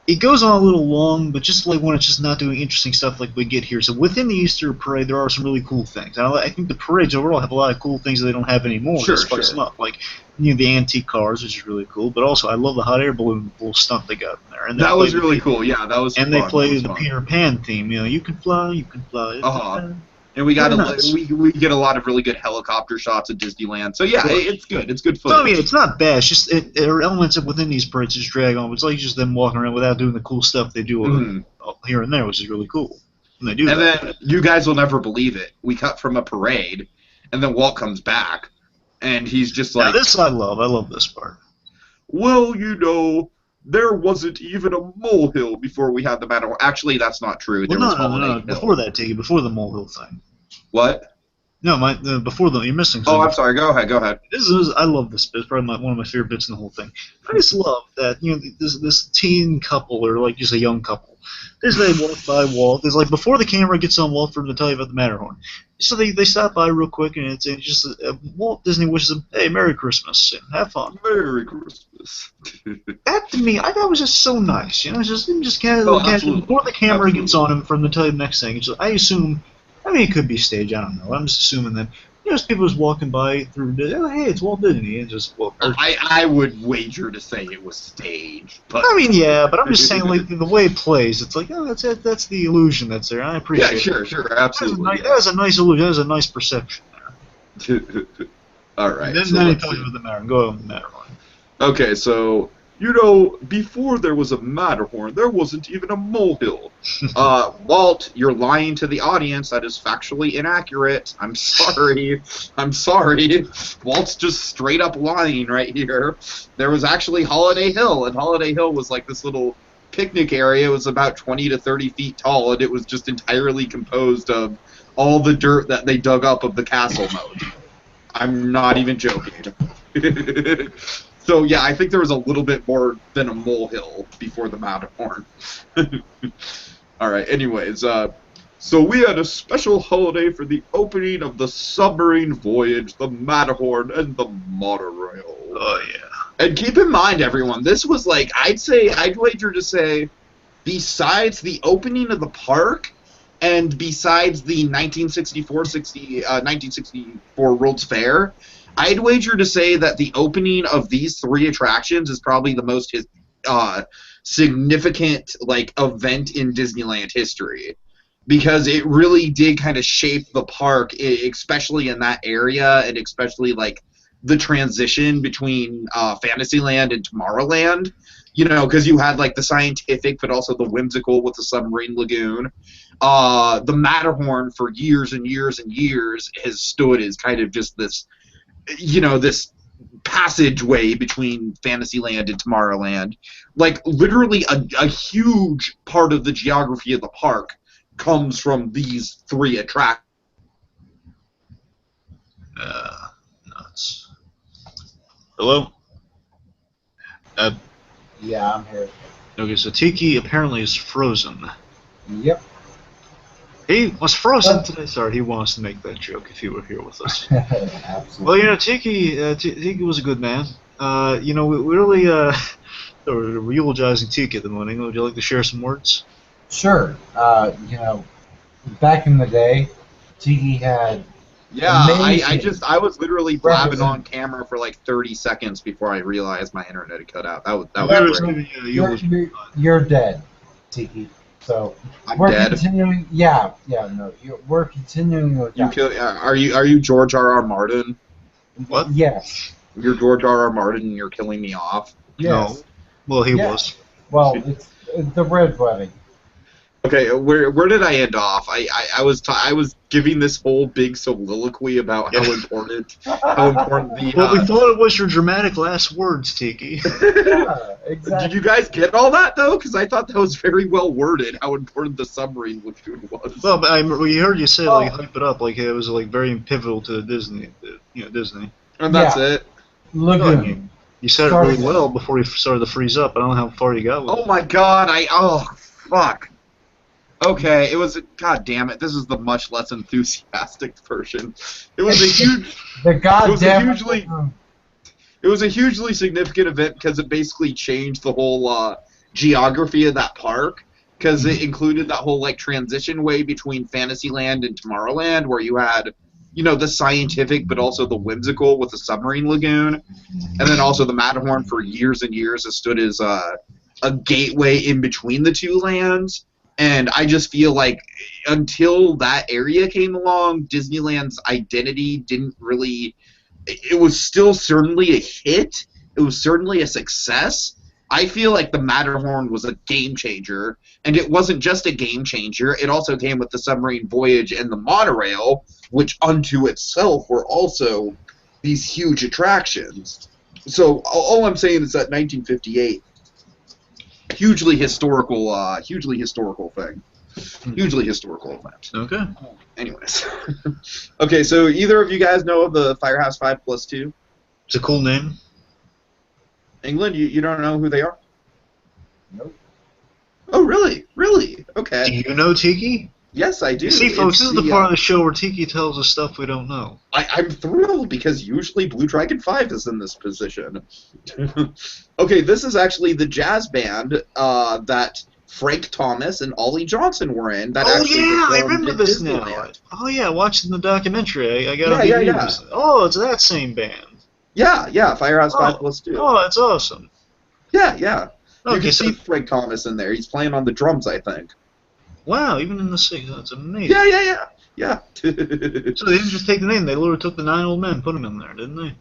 it goes on a little long, but just like when it's just not doing interesting stuff like we get here. So within the Easter parade, there are some really cool things. I think the parades overall have a lot of cool things that they don't have anymore. Sure, to spice sure. them up, like the antique cars, which is really cool. But also, I love the hot air balloon little stunt they got in there. And That was really cool. Yeah, that was And fun. they play That was the fun. Peter Pan theme. You can fly, you can fly. And we got Very nice. we get a lot of really good helicopter shots at Disneyland. So yeah, it's good. It's good So, I mean, footage. it's not bad. It's just there are elements of within these parades just drag on. It's like just them walking around without doing the cool stuff they do here and there, which is really cool. And they do And that. then you guys will never believe it. We cut from a parade, and then Walt comes back, and he's just Now, like, this I love. I love this part. well, there wasn't even a molehill before we had the Matterhorn. Actually, that's not true. There was Holiday No. Hill. Before that, Tiki, before the molehill thing. What? No, before you're missing something. Oh, I'm sorry. Go ahead. I love this bit. It's probably one of my favorite bits in the whole thing. I just love that this teen couple or like just a young couple. They walk by Walt. It's like before the camera gets on Walt for them to tell you about the Matterhorn. So they stop by real quick and it's just Walt Disney wishes them, hey, Merry Christmas and have fun. Merry Christmas. That to me, I thought was just so nice. Just kind of absolutely. before the camera Absolutely. gets on him for them to tell you the next thing. I assume. I mean, it could be staged. I don't know. I'm just assuming that just people just walking by through. Oh, hey, it's Walt Disney, and just well. I would wager to say it was staged. But I mean, yeah, but I'm just saying, like the way it plays, it's like, oh, that's it. That's the illusion that's there. I appreciate. yeah, it. sure, absolutely. That was a nice illusion. That was a nice perception there. All right. And then he talks about the Matterhorn. Go on the Matterhorn. Okay, so before there was a Matterhorn, there wasn't even a molehill. Walt, you're lying to the audience. That is factually inaccurate. I'm sorry. Walt's just straight up lying right here. There was actually Holiday Hill, and Holiday Hill was like this little picnic area. It was about 20 to 30 feet tall, and it was just entirely composed of all the dirt that they dug up of the castle moat. I'm not even joking. So yeah, I think there was a little bit more than a molehill before the Matterhorn. All right. Anyways, so we had a special holiday for the opening of the submarine voyage, the Matterhorn, and the monorail. Oh yeah. And keep in mind, everyone, this was like I'd wager to say, besides the opening of the park, and besides the 1964 World's Fair. I'd wager to say that the opening of these three attractions is probably the most significant event in Disneyland history, because it really did kind of shape the park, especially in that area, and especially the transition between Fantasyland and Tomorrowland. Because you had the scientific, but also the whimsical with the submarine lagoon. The Matterhorn for years and years and years has stood as kind of just this. This passageway between Fantasyland and Tomorrowland. Literally a huge part of the geography of the park comes from these three attractions. Nuts. Hello? Yeah, I'm here. Okay, so Tiki apparently is frozen. Yep. He was frozen today. Sorry, he wants to make that joke if he were here with us. Absolutely. Well, Tiki was a good man. We really we're eulogizing Tiki at the moment. Would you like to share some words? Sure. Back in the day, Tiki had. Yeah, I amazing was literally blabbing on camera for 30 seconds before I realized my internet had cut out. That was great. You're dead, Tiki. So I'm we're dead. continuing. We're continuing with that. Are you George R.R. Martin? What? Yes. You're George R.R. Martin and you're killing me off? Yes. No. Well, he was. Well, it's the Red Wedding. Okay, where did I end off? I was giving this whole big soliloquy about how important the. Well, we thought it was your dramatic last words, Tiki. Yeah, exactly. Did you guys get all that though? Because I thought that was very well worded. How important the submarine lagoon was. Well, but we heard you say hype it up like it was very pivotal to Disney. Disney. And that's it. Lagoon. You said it really well before you started to freeze up. I don't know how far you got with it. Oh my god! Fuck. Okay, it was. God damn it! This is the much less enthusiastic version. It was a huge. The goddamn. It was a hugely significant event because it basically changed the whole geography of that park, because it included that whole like transition way between Fantasyland and Tomorrowland, where you had, you know, the scientific but also the whimsical with the submarine lagoon, and then also the Matterhorn for years and years has stood as a gateway in between the two lands. And I just feel like until that area came along, Disneyland's identity didn't really. It was still certainly a hit. It was certainly a success. I feel like the Matterhorn was a game changer, and it wasn't just a game changer. It also came with the submarine voyage and the monorail, which unto itself were also these huge attractions. So all I'm saying is that 1958, hugely historical thing, hugely historical event. Okay. Anyways, okay. So either of you guys know of the Firehouse 5+2? It's a cool name. England, you don't know who they are? Nope. Oh, really? Really? Okay. Do you know Tiki? Yes, I do. You see, folks, It's this is the part of the show where Tiki tells us stuff we don't know. I'm thrilled because usually BlueDragonFive is in this position. Okay, this is actually the jazz band that Frank Thomas and Ollie Johnson were in. That Oh, actually yeah, I performed remember at this Disneyland. now. Oh, yeah, watching the documentary. I got Yeah, a yeah, DVD. yeah. Oh, it's that same band. Yeah, Firehouse Oh. 5+2. Oh, that's awesome. Yeah. You Okay, can so see Frank Thomas in there. He's playing on the drums, I think. wow, even in the six, that's amazing. Yeah. So they didn't just take the name; they literally took the 9 old men, put them in there, didn't they?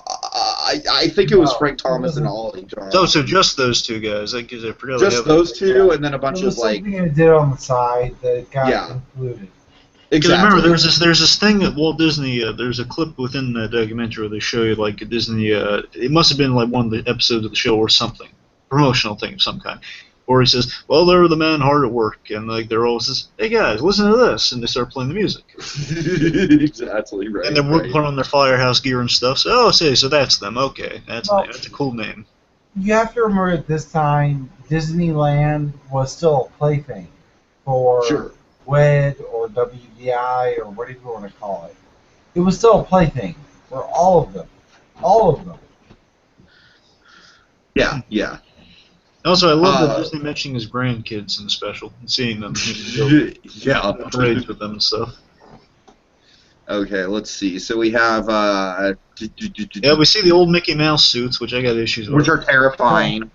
I think it was No, Frank Thomas and it Ollie Johnson. So just those two guys. I forgot. they Just have- those two, and then a It bunch was of like something it did on the side that got Yeah. included. Because I exactly. remember there's this thing that Walt Disney. There's a clip within the documentary where they show you like a Disney. It must have been like one of the episodes of the show or something, promotional thing of some kind, where he says, "Well, there were the men hard at work," and like they're all says, "Hey guys, listen to this," and they start playing the music, Exactly right. and then we're putting on their Firehouse gear and stuff. So so that's them. Okay, that's a cool name. You have to remember at this time, Disneyland was still a plaything for Sure. WED or WDI or whatever you want to call it. It was still a plaything for all of them. All of them. Yeah. Also, I love that Disney mentioning his grandkids in the special and seeing them. Yeah. Parades with them and stuff. Okay, let's see. So we have Yeah, we see the old Mickey Mouse suits, which I got issues with. which are terrifying.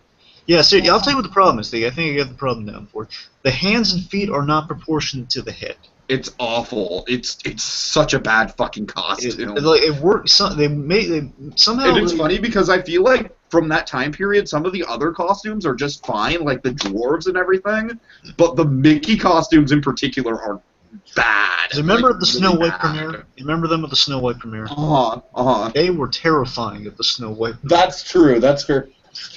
Yeah, so I'll tell you what the problem is. I think I got the problem down for it. The hands and feet are not proportionate to the head. It's awful. It's such a bad fucking costume. It works. They somehow. And it's funny because I feel like from that time period, some of the other costumes are just fine, like the dwarves and everything, but the Mickey costumes in particular are bad. Remember like, the Snow really White bad. premiere? You remember them at the Snow White premiere? Uh-huh. They were terrifying at the Snow White. That's true. That's fair.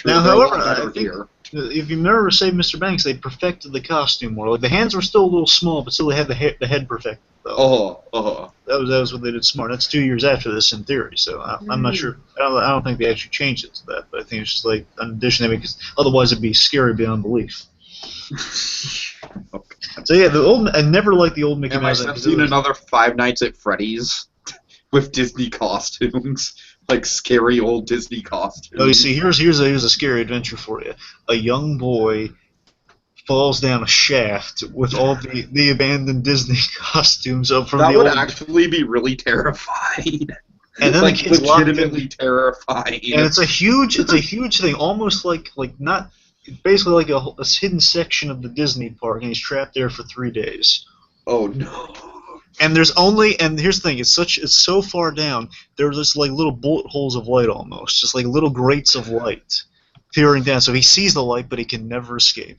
Now, They're a lot however, I better think here. if you remember Save Mr. Banks, they perfected the costume more. Like the hands were still a little small, but still they had the head perfected. Though. That was what they did smart. That's 2 years after this, in theory. So I'm not sure. I don't think they actually changed it to that. But I think it's just like an addition because otherwise it'd be scary beyond belief. Okay. So yeah, I never liked the old Mickey Mouse. I've seen another Five Nights at Freddy's with Disney costumes, like scary old Disney costumes. Oh, you see, here's a scary adventure for you. A young boy falls down a shaft with all the abandoned Disney costumes up from that the would old. actually be really terrifying. And then like the kid's locked in. legitimately terrifying. And it's a huge thing, almost like not basically like a hidden section of the Disney park, and he's trapped there for 3 days. Oh no. And here's the thing, it's so far down, there's just like little bullet holes of light almost, just like little grates of light peering down. So he sees the light, but he can never escape.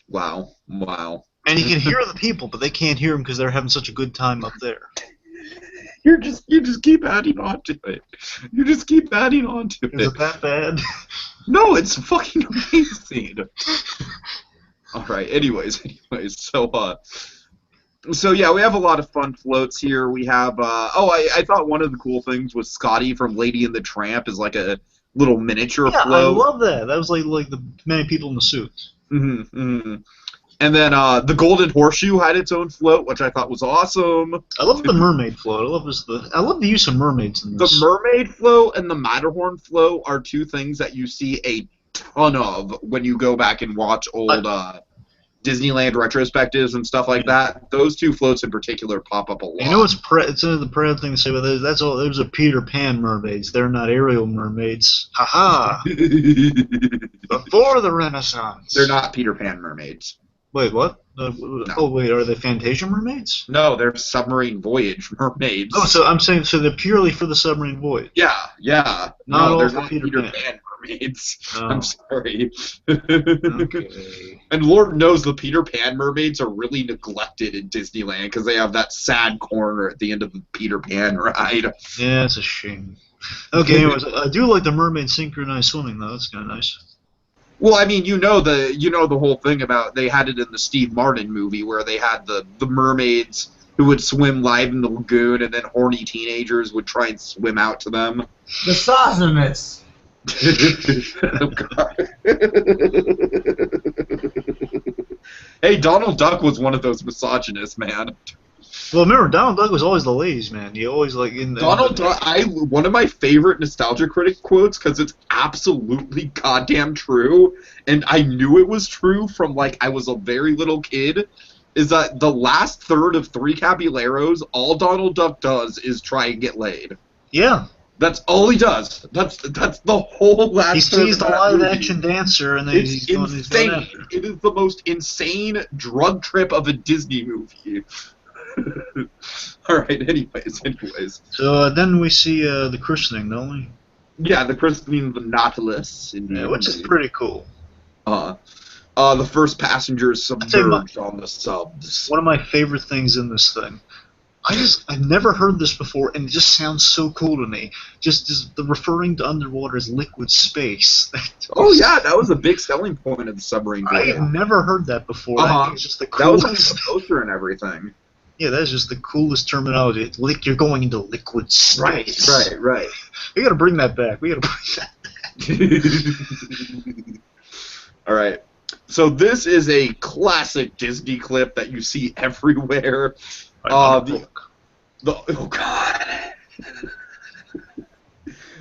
Wow. And he can hear the people, but they can't hear him because they're having such a good time up there. You just keep adding on to it. You just keep adding on to Is it. it that bad? No, it's fucking amazing. All right. Anyways. So yeah, we have a lot of fun floats here. We have. I thought one of the cool things was Scotty from Lady and the Tramp is like a little miniature Yeah, float. I love that. That was like the many people in the suits. Mm-hmm. And then the Golden Horseshoe had its own float, which I thought was awesome. I love the mermaid float. I love the use of mermaids in this. The mermaid float and the Matterhorn float are two things that you see a ton of when you go back and watch old Disneyland retrospectives and stuff like that. Those two floats in particular pop up a lot. You know what's it's the proud thing to say about this? That's all. Those are Peter Pan mermaids. They're not Ariel mermaids. Ha ha! Before the Renaissance. They're not Peter Pan mermaids. Wait, what? No. Oh wait, are they Fantasia mermaids? No, they're submarine voyage mermaids. Oh, so I'm saying so they're purely for the submarine voyage. Yeah. Not No, all they're for not Peter Peter Pan. Pan mermaids. Oh. I'm sorry. Okay. And Lord knows the Peter Pan mermaids are really neglected in Disneyland because they have that sad corner at the end of the Peter Pan ride. Yeah, it's a shame. Okay, anyways, I do like the mermaid synchronized swimming though. That's kind of nice. Well, I mean, you know the whole thing about they had it in the Steve Martin movie where they had the mermaids who would swim live in the lagoon and then horny teenagers would try and swim out to them. Misogynist. Oh, God. Hey, Donald Duck was one of those misogynists, man. Well, remember, Donald Duck was always the ladies' man. He always like in the Donald Duck, one of my favorite Nostalgia Critic quotes, because it's absolutely goddamn true, and I knew it was true from, like, I was a very little kid, is that the last third of Three Caballeros, all Donald Duck does is try and get laid. Yeah. That's all he does. That's the whole last He third sees of the that live movie. action dancer and then It's he's going insane. after. It is the most insane drug trip of a Disney movie. All right. Anyways. So then we see the christening, don't we? Yeah, the christening of the Nautilus, Which is pretty cool. The first passengers submerged on the subs. One of my favorite things in this thing. I've never heard this before, and it just sounds so cool to me. Just the referring to underwater as liquid space. Oh yeah, that was a big selling point of the submarine voyage. I've never heard that before. I think it's just the That was on coolest. the poster and everything. Yeah, that's just the coolest terminology. You're going into liquid space. Right. We gotta bring that back. We gotta bring that back. All right. So this is a classic Disney clip that you see everywhere. Oh God.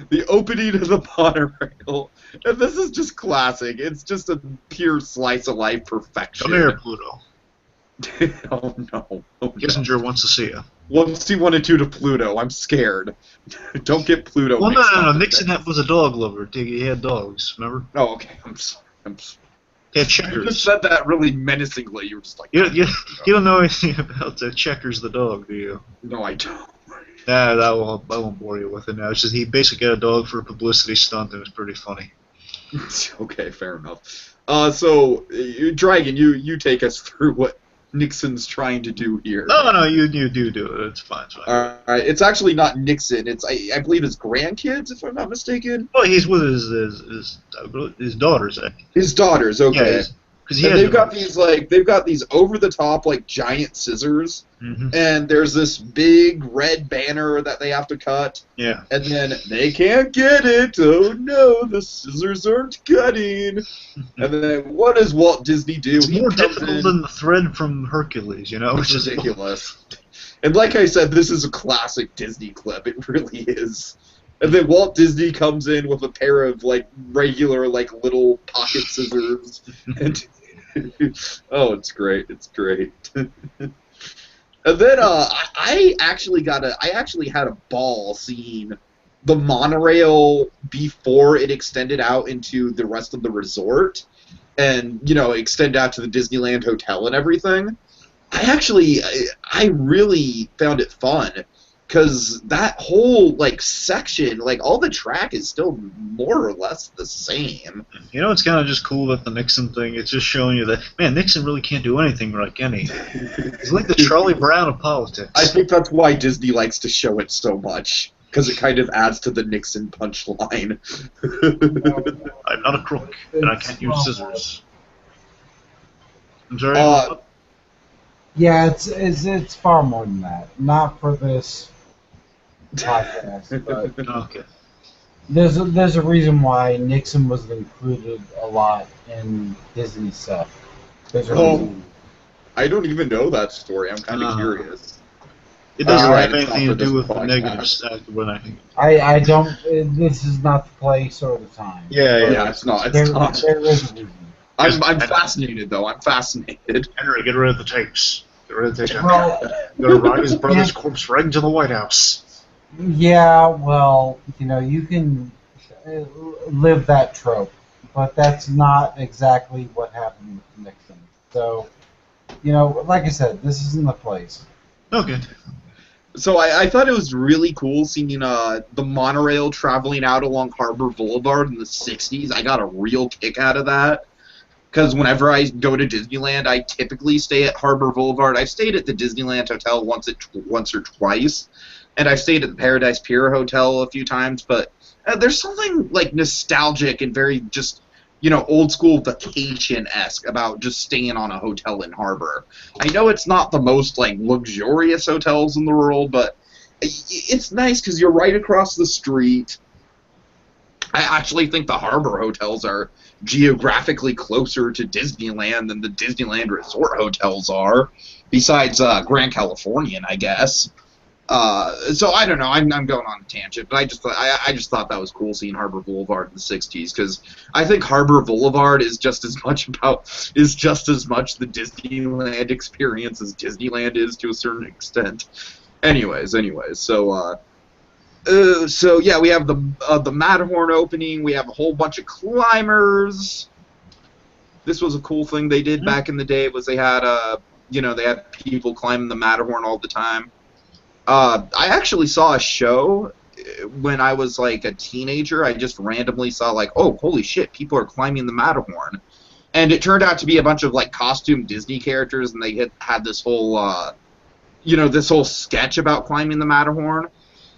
The opening of the monorail. And this is just classic. It's just a pure slice of life perfection. Come here, Pluto. Oh no. Kissinger wants to see you. What's he want to do to Pluto? I'm scared. Don't get Pluto. Well, mixed no. up with Nixon this. was a dog lover. He had dogs, remember? Oh, okay. I'm He had You just Checkers. said that really menacingly. You were just like, You don't know anything about Checkers the dog, do you? no, I don't. Nah, I won't bore you with it now. It's just he basically got a dog for a publicity stunt. It was pretty funny. Okay, fair enough. So, Dragon, you take us through what Nixon's trying to do here. No, you do it. It's fine. All right, it's actually not Nixon. It's I believe his grandkids, if I'm not mistaken. Well, he's with his daughters. His daughters. Okay. Yeah, because he And has they've got these over the top like giant scissors, and there's this big red banner that they have to cut. Yeah. And then they can't get it. Oh no, the scissors aren't cutting. And then what does Walt Disney do? It's He more comes difficult in. than the thread from Hercules, you know? It's ridiculous. And like I said, this is a classic Disney clip. It really is. And then Walt Disney comes in with a pair of like regular like little pocket scissors. And oh, it's great. It's great. And then I actually had a ball seeing the monorail before it extended out into the rest of the resort and, extend out to the Disneyland Hotel and everything. I really found it fun because that whole, section, all the track is still more or less the same. It's kind of just cool that the Nixon thing, it's just showing you that, man, Nixon really can't do anything like any. He's like the Charlie Brown of politics. I think that's why Disney likes to show it so much, because it kind of adds to the Nixon punchline. I'm not a crook, and I can't use scissors. I'm sorry? Yeah, it's far more than that. Not for this podcast, but Okay. there's a reason why Nixon was included a lot in Disney stuff. There's a reason. I don't even know that story. I'm kind of Uh. curious. It You're doesn't right, have it's not anything for to do this with the podcast. negative side when I think. I don't. This is not the place or the time. Yeah, but Yeah, it's not. It's There, not. there is a reason. I'm I know. fascinated though. I'm fascinated. Henry, get rid of the tapes. Get rid of the tapes. Well, Go to ride his brother's yeah, corpse right into the White House. yeah. Well, you can live that trope, but that's not exactly what happened with Nixon. So, like I said, this isn't the place. Okay. So I thought it was really cool seeing the monorail traveling out along Harbor Boulevard in the '60s. I got a real kick out of that because whenever I go to Disneyland, I typically stay at Harbor Boulevard. I've stayed at the Disneyland Hotel once or twice, and I've stayed at the Paradise Pier Hotel a few times. But there's something like nostalgic and very just old school vacation-esque about just staying on a hotel in Harbor. I know it's not the most like luxurious hotels in the world, but it's nice because you're right across the street. I actually think the Harbor hotels are geographically closer to Disneyland than the Disneyland Resort hotels are, besides Grand Californian, I guess. So I don't know. I'm going on a tangent, but I just thought that was cool seeing Harbor Boulevard in the '60s because I think Harbor Boulevard is just as much the Disneyland experience as Disneyland is to a certain extent. Anyways, so yeah, we have the Matterhorn opening. We have a whole bunch of climbers. This was a cool thing they did back in the day. Was they had they had people climbing the Matterhorn all the time. I actually saw a show when I was like a teenager. I just randomly saw like, oh, holy shit, people are climbing the Matterhorn, and it turned out to be a bunch of like costume Disney characters, and they had this whole this whole sketch about climbing the Matterhorn,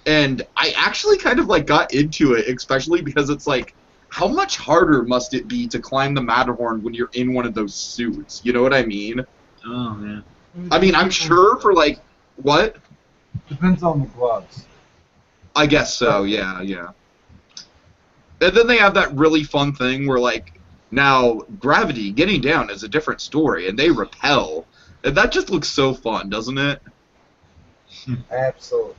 and I actually kind of like got into it, especially because it's like, how much harder must it be to climb the Matterhorn when you're in one of those suits? You know what I mean? Oh man. I mean, I'm sure for like what. Depends on the gloves. I guess so, yeah. And then they have that really fun thing where, like, now gravity getting down is a different story, and they repel. And that just looks so fun, doesn't it? Absolutely.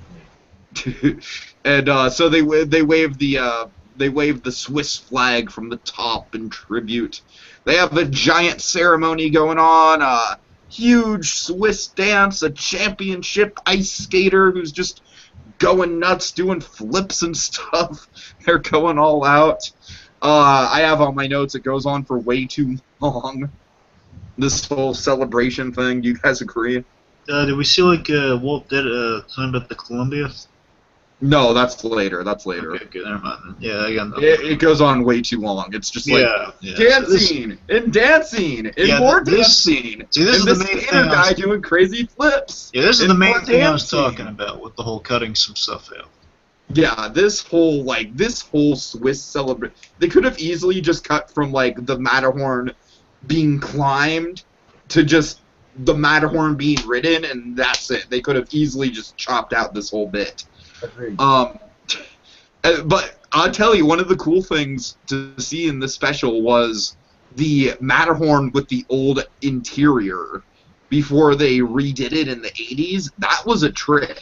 And so they wave the Swiss flag from the top in tribute. They have a giant ceremony going on. Huge Swiss dance, a championship ice skater who's just going nuts, doing flips and stuff. They're going all out. I have on my notes, it goes on for way too long. This whole celebration thing, do you guys agree? Did we see like Walt did something about the Columbia? No, that's later. Okay, never mind. Yeah, I got It goes on way too long. It's just like dancing and dancing and more dancing. See, this is and the this main skater thing. guy doing crazy flips. Yeah, this is and the main more thing I was dancing. talking about with the whole cutting some stuff out. Yeah, this whole Swiss celebration. They could have easily just cut from like the Matterhorn being climbed to just the Matterhorn being ridden, and that's it. They could have easily just chopped out this whole bit. Agreed. But I'll tell you, one of the cool things to see in this special was the Matterhorn with the old interior before they redid it in the 80s. That was a trip.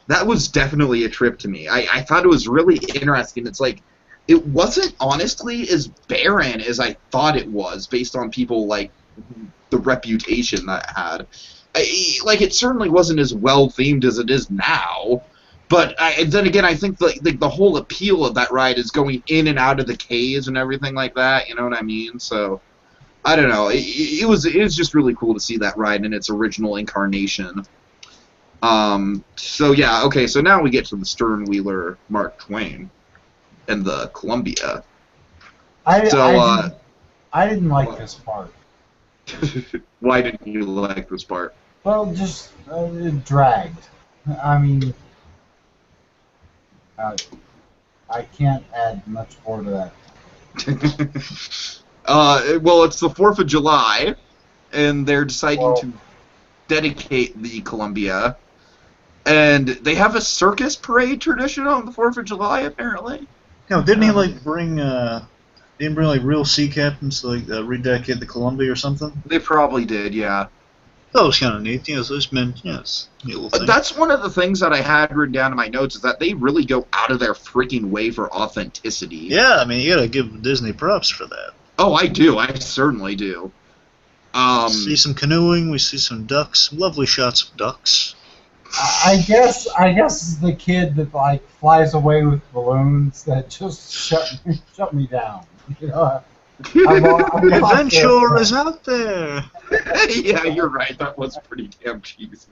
That was definitely a trip to me. I thought it was really interesting. It's like, it wasn't honestly as barren as I thought it was based on people like the reputation that it had. It certainly wasn't as well themed as it is now. But then again, I think the whole appeal of that ride is going in and out of the caves and everything like that. You know what I mean? So I don't know. It was just really cool to see that ride in its original incarnation. So yeah, okay. So now we get to the Sternwheeler Mark Twain and the Columbia. I didn't like this part. Why didn't you like this part? Well, just it dragged. I mean, I can't add much more to that. Well, it's the 4th of July, and they're deciding to dedicate the Columbia, and they have a circus parade tradition on the 4th of July, apparently. No, didn't he like bring like real sea captains to like rededicate the Columbia or something? They probably did, yeah. That was kind of neat. Yes, those men. Yes, neat little thing. That's one of the things that I had written down in my notes is that they really go out of their freaking way for authenticity. Yeah, I mean, you gotta give Disney props for that. Oh, I do. I certainly do. See some canoeing. We see some ducks. Lovely shots of ducks. I guess it's the kid that like flies away with balloons that just shut me down. You know, The adventure is out there. Yeah, you're right. That was pretty damn cheesy.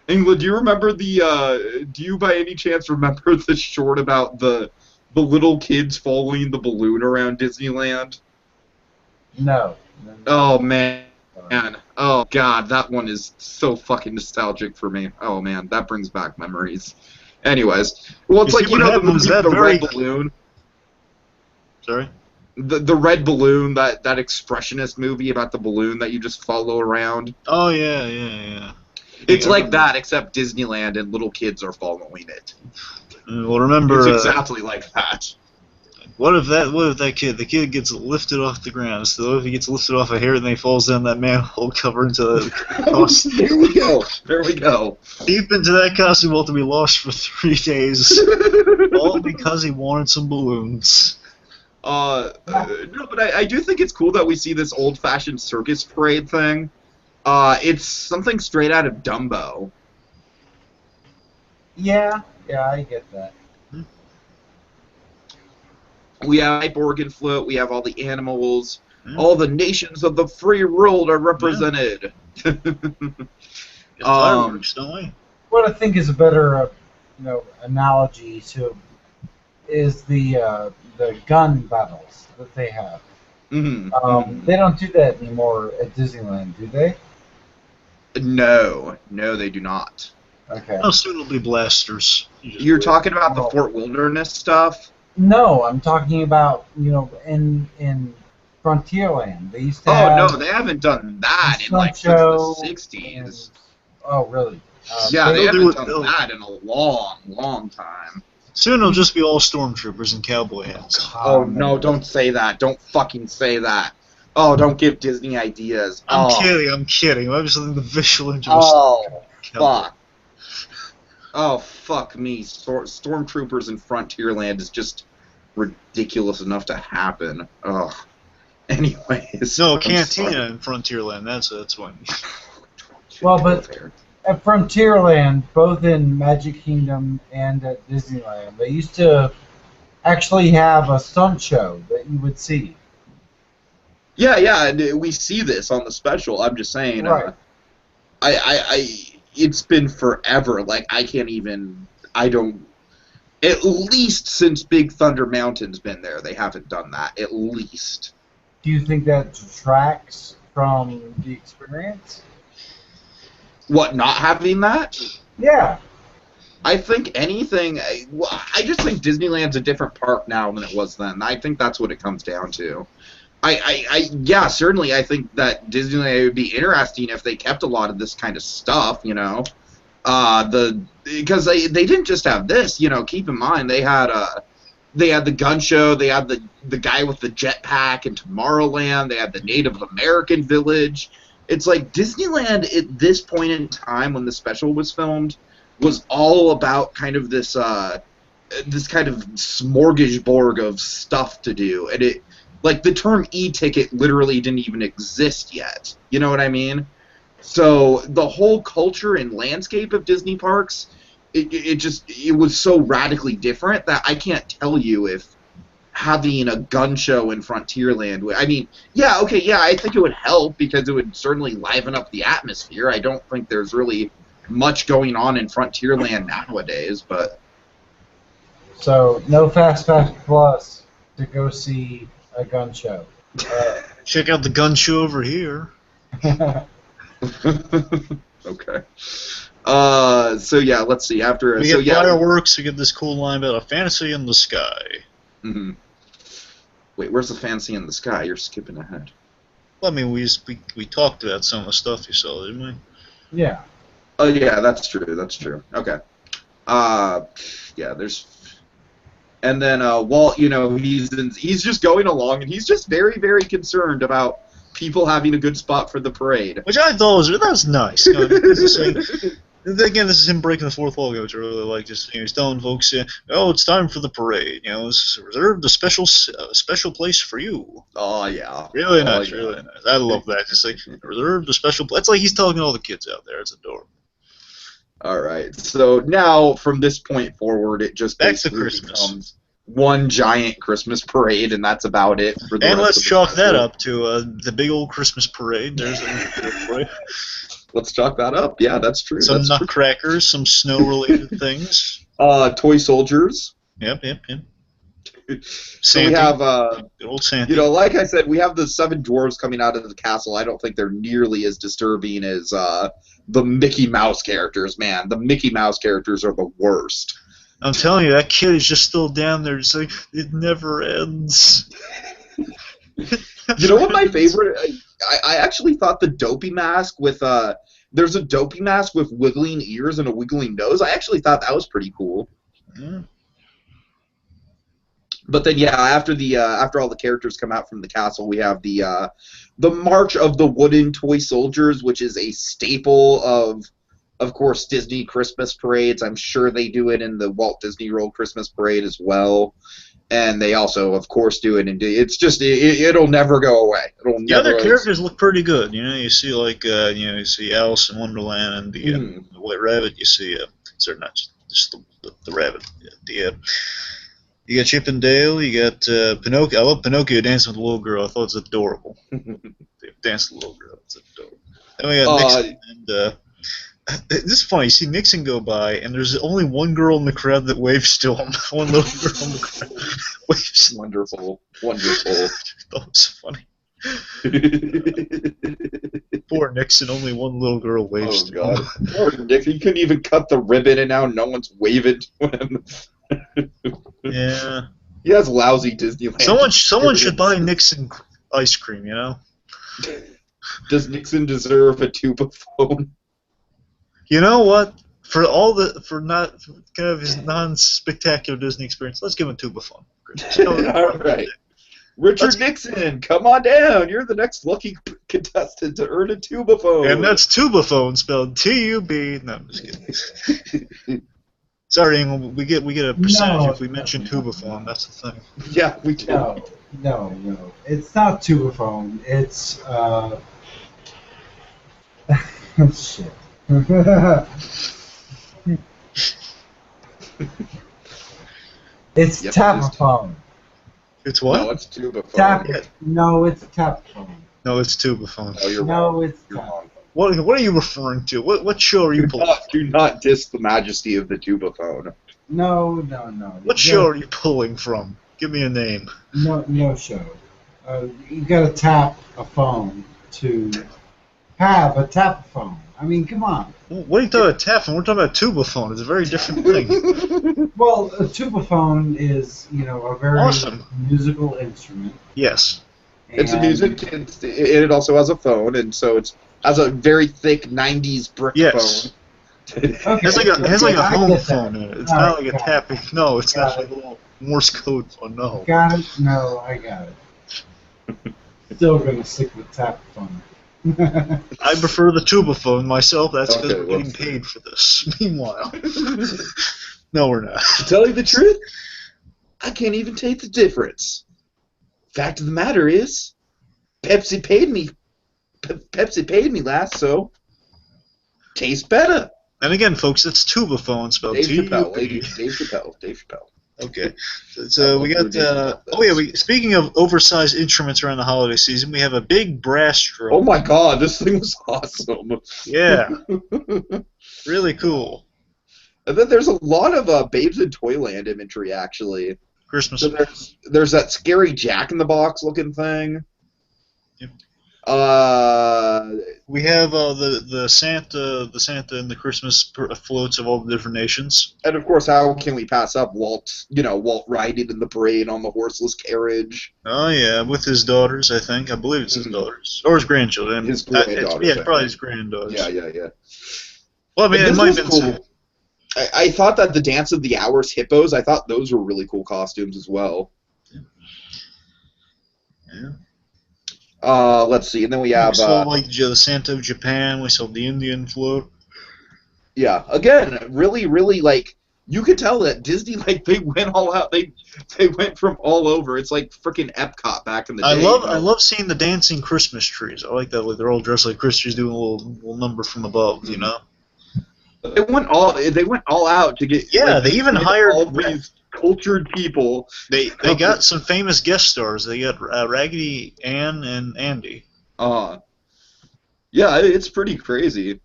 Ingla, do you remember the? Do you by any chance remember the short about the little kids following the balloon around Disneyland? No. Oh man. Oh god, that one is so fucking nostalgic for me. Oh man, that brings back memories. Anyways, well, it's You like see you what know the happens, movie that The very- Red Balloon. Sorry. The Red Balloon, that expressionist movie about the balloon that you just follow around. Oh yeah. It's Yeah, like that, except Disneyland and little kids are following it. Well, remember. It's exactly like that. What if that kid? The kid gets lifted off the ground. So if he gets lifted off a hair and then he falls down that manhole cover into the There we go. There we go. deep into that costume, will to be lost for 3 days, all because he wanted some balloons. No, but I do think it's cool that we see this old-fashioned circus parade thing. It's something straight out of Dumbo. Yeah, I get that. We have pipe organ float. We have all the animals. Yeah. All the nations of the free world are represented. Get fireworks, don't we? What I think is a better, analogy to is the gun battles that they have. Mm-hmm. They don't do that anymore at Disneyland, do they? No, they do not. Okay. No, soon it'll be blasters. You're talking about the Fort Wilderness stuff? No, I'm talking about in Frontierland. They used to Oh have no, they haven't done that in like since Sancho the '60s. and- oh, really? Yeah, they they'll do haven't it- done that in a long time. Soon it'll just be all stormtroopers and cowboy hats. Oh no, don't say that. Don't fucking say that. Oh, don't give Disney ideas. I'm Oh. kidding. I'm just thinking the visual interest. Oh, Cowboy. fuck. Oh, fuck me. Stormtroopers in Frontierland is just ridiculous enough to happen. Ugh. Anyways. No, I'm Cantina sorry. in Frontierland. That's one. Well, but at Frontierland, both in Magic Kingdom and at Disneyland, they used to actually have a stunt show that you would see. Yeah, and we see this on the special. I'm just saying. Right. It's been forever. Like, I don't. At least since Big Thunder Mountain's been there, they haven't done that. At least. Do you think that detracts from the experience? What, not having that? Yeah. I think anything. I just think Disneyland's a different park now than it was then. I think that's what it comes down to. Yeah, certainly I think that Disneyland would be interesting if they kept a lot of this kind of stuff, because they didn't just have this, keep in mind they had the gun show, they had the guy with the jetpack in Tomorrowland, they had the Native American village. It's like Disneyland at this point in time when the special was filmed was all about kind of this kind of smorgasbord of stuff to do, and it. Like, the term e-ticket literally didn't even exist yet. You know what I mean? So, the whole culture and landscape of Disney parks, it was so radically different that I can't tell you if having a gun show in Frontierland, I mean, I think it would help because it would certainly liven up the atmosphere. I don't think there's really much going on in Frontierland nowadays, but... So, no Fast Pass Plus to go see a gun show. Check out the gun show over here. Okay. So yeah, let's see. After We get fireworks. We get this cool line about a fantasy in the sky. Mm-hmm. Wait, where's the fantasy in the sky? You're skipping ahead. Well, I mean, we talked about some of the stuff you saw, didn't we? Yeah. Oh yeah, that's true. That's true. Okay. Yeah, there's. And then Walt, he's just going along, and he's just very, very concerned about people having a good spot for the parade. Which I thought was nice. You know, again, this is him breaking the fourth wall, which I really like. Just he's telling folks, "Oh, it's time for the parade. You know, it's reserved a special place for you." Oh yeah, Really nice, really nice. I love that. Just like reserved a special place. It's like he's telling all the kids out there. It's adorable. All right, so now from this point forward, it just Back to basically Christmas. becomes one giant Christmas parade, and that's about it. For the And rest let's of the chalk that festival. up to the big old Christmas parade. There's a parade. Let's chalk that up. Yeah, that's true. Some That's true. nutcrackers, some snow-related things. Toy soldiers. Yep. So we Santa. have, Good old Santa. you know, like I said, we have the 7 dwarves coming out of the castle. I don't think they're nearly as disturbing as the Mickey Mouse characters. Man, the Mickey Mouse characters are the worst. I'm telling you, that kid is just still down there, just like, it never ends. You know what my favorite? I actually thought the Dopey mask with there's a Dopey mask with wiggling ears and a wiggling nose. I actually thought that was pretty cool. Yeah. But then, yeah, after all the characters come out from the castle, we have the March of the Wooden Toy Soldiers, which is a staple of course, Disney Christmas parades. I'm sure they do it in the Walt Disney World Christmas parade as well, and they also, of course, do it in. It's just it'll never go away. It'll The never. other characters look pretty good. You know, you see like you see Alice in Wonderland and the White Rabbit. You see, sorry, not just the rabbit. You got Chip and Dale. You got Pinocchio. I love Pinocchio dancing with the little girl. I thought it was adorable. They danced with the little girl. It's adorable. Then we got Nixon and. This is funny. You see Nixon go by, and there's only one girl in the crowd that waves to him. One little girl in the crowd waves. Wonderful. That was funny. Poor Nixon, only one little girl waves to God. him. Poor Nick, he couldn't even cut the ribbon, and now no one's waving to him. Yeah. He has lousy Disneyland. Someone should buy Nixon ice cream. You know. Does Nixon deserve a tube of phone? You know what? For kind of his non-spectacular Disney experience, let's give him a tube of fun. All right. Richard Nixon, come on down. You're the next lucky contestant to earn a tubaphone. And that's tubaphone spelled T-U-B. No, I'm just kidding. Sorry, Engel, we get a percentage if we mention tubaphone. That's the thing. Yeah, we do. No. It's not tubaphone. It's shit. It's tapaphone. It's what? No, it's tubaphone. No, it's tapaphone. No, it's tubaphone. Oh, you're wrong. No, it's You're wrong. What are you referring to? What show are you pulling? Do not diss the majesty of the tubaphone. No. What show are you pulling from? Give me a name. No show. You gotta tap a phone to have a tapaphone. I mean, come on. What are you talking about, tapping? We're talking about tubaphone. It's a very different thing. Well, a tubaphone is, a very Awesome. musical instrument. Yes. It's a music. It also has a phone, and so it has a very thick '90s brick Yes. phone. Okay, It has like a I home get that. phone in it. It's All not right, like a got tapping. No, it's Got not like a little Morse code phone. No. Got it? No, I got it. Still gonna stick with tapaphone. I prefer the tubaphone myself. That's because Okay, we're getting paid for this. Meanwhile, no, we're not. To tell you the truth, I can't even take the difference. Fact of the matter is, Pepsi paid me. Pepsi paid me last, so tastes better. And again, folks, it's tubaphone spelled Dave T-U-B. Chappelle, ladies. Dave Chappelle. Okay, so we got. Speaking of oversized instruments around the holiday season, we have a big brass drum. Oh my God, this thing was awesome. Yeah, really cool. And then there's a lot of Babes in Toyland imagery, actually. Christmas. So there's that scary Jack in the Box looking thing. Yep. We have the Santa and the Christmas floats of all the different nations. And of course, how can we pass up Walt riding in the parade on the horseless carriage? Oh yeah, with his daughters, I think. I believe it's his daughters or his grandchildren. His granddaughters. Yeah, probably his granddaughters. Yeah. Well, I mean, it might have been cool. I thought that the Dance of the Hours hippos, I thought those were really cool costumes as well. Yeah. Let's see, and then we We have saw like the Santa of Japan. We saw the Indian float. yeah, again, really, really like you could tell that Disney like they went all out. They went from all over. It's like freaking Epcot back in the day. I love seeing the dancing Christmas trees. I like that. Like they're all dressed like Christmas trees doing a little number from above. You know. They went all out to get. Yeah, like, they even get hired all these cultured people. They got some famous guest stars. They got Raggedy Ann and Andy. Yeah, it's pretty crazy.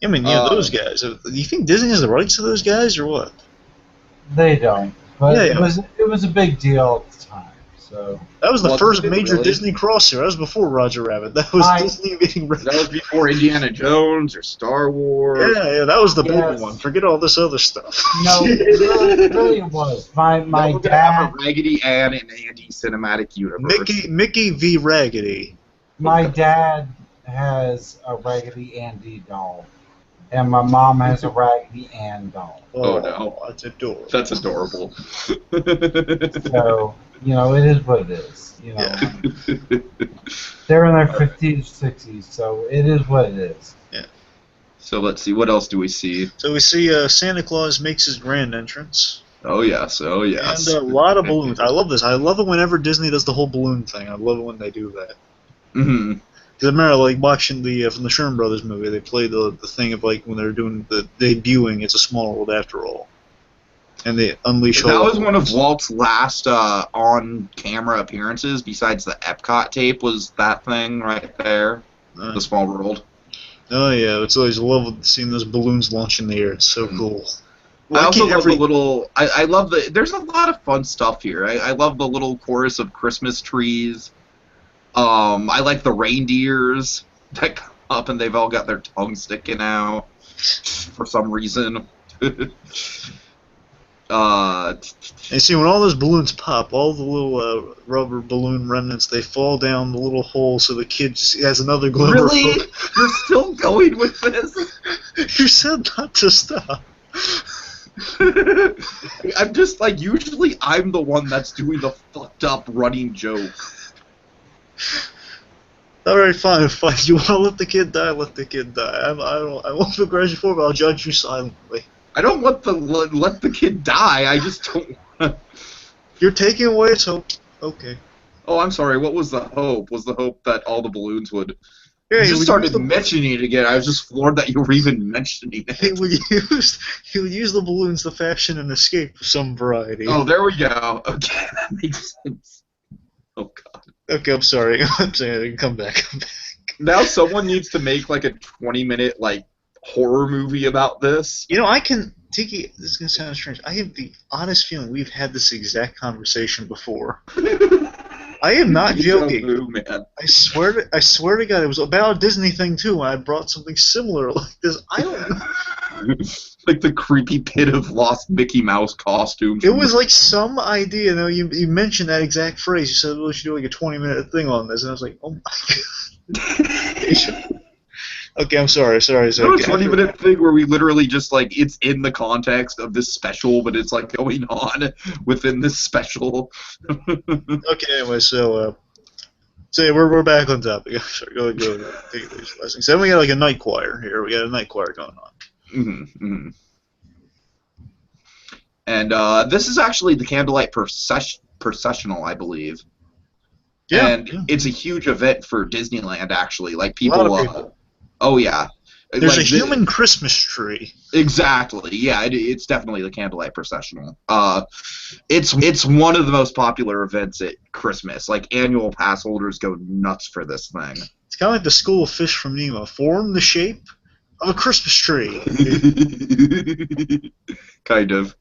I mean, yeah, those guys. Do you think Disney has the rights to those guys or what? They don't. But Yeah, yeah. it was a big deal at the time. So That was the Wasn't first it major really? Disney crossover. That was before Roger Rabbit. That was Disney being. That was before Indiana Jones or Star Wars. Yeah, that was the Yes. big one. Forget all this other stuff. no, really it was. My We're gonna dad have a Raggedy Ann and Andy cinematic universe. Mickey v. Raggedy. my dad has a Raggedy Andy doll, and my mom has a Raggedy Ann doll. Oh, no. That's adorable. That's adorable. So it is what it is. Yeah. They're in their 50s, 60s, so it is what it is. So let's see, what else do we see? So we see Santa Claus makes his grand entrance. Oh yes, oh yes. And a lot of balloons. I love this. I love it whenever Disney does the whole balloon thing. I love it when they do that. Mm-hmm. Because I remember like watching the from the Sherman Brothers movie, they played the thing of like when they're doing the debuting It's a Small World After All. And they unleash That all was one of Walt's last on-camera appearances, besides the Epcot tape, was that thing right there, The Small World. Oh yeah, it's always love seeing those balloons launch in the air. It's so cool. I also love the little. I love the. There's a lot of fun stuff here. I love the little chorus of Christmas trees. I like the reindeers that come up and they've all got their tongues sticking out for some reason. And see, when all those balloons pop, all the little rubber balloon remnants, they fall down the little hole so the kid just has another glimmer. Really? You're still going with this? You said not to stop. I'm just like, usually I'm the one that's doing the fucked up running joke. Alright, fine. You want to let the kid die, let the kid die. I won't feel grudge for it, but I'll judge you silently. I don't want let the kid die, I just don't want. You're taking away its hope. Okay. Oh, I'm sorry, what was the hope? Was the hope that all the balloons would... Yeah, you just started mentioning it again. I was just floored that you were even mentioning it. He would use the balloons to fashion an escape of some variety. Oh, there we go. Okay, that makes sense. Oh, God. Okay, I'm sorry. I'm saying come back. Now someone needs to make like a 20-minute like horror movie about this. Tiki, this is going to sound strange. I have the honest feeling we've had this exact conversation before. I am not joking. Vu, man. I swear to God, it was about a Disney thing too. And I brought something similar like this. I don't know. Like the creepy pit of lost Mickey Mouse costumes. It was like some idea. You mentioned that exact phrase. You said, "Well, we should do like a 20-minute thing on this," and I was like, "Oh my God." Okay, I'm sorry. A 20-minute thing where we literally just like it's in the context of this special, but it's like going on within this special. Okay, anyway, so yeah, we're back on topic. Sorry, go take these blessings. Then we got like a night choir here. We got a night choir going on. Mm-hmm, mm-hmm. And this is actually the Candlelight Processional, I believe. Yeah, and it's a huge event for Disneyland, actually. Like people. A lot of people. Oh yeah. There's like a human Christmas tree. Exactly. Yeah, it's definitely the Candlelight Processional. It's one of the most popular events at Christmas. Like annual pass holders go nuts for this thing. It's kind of like the School of Fish from Nemo. Form the shape of a Christmas tree. kind of,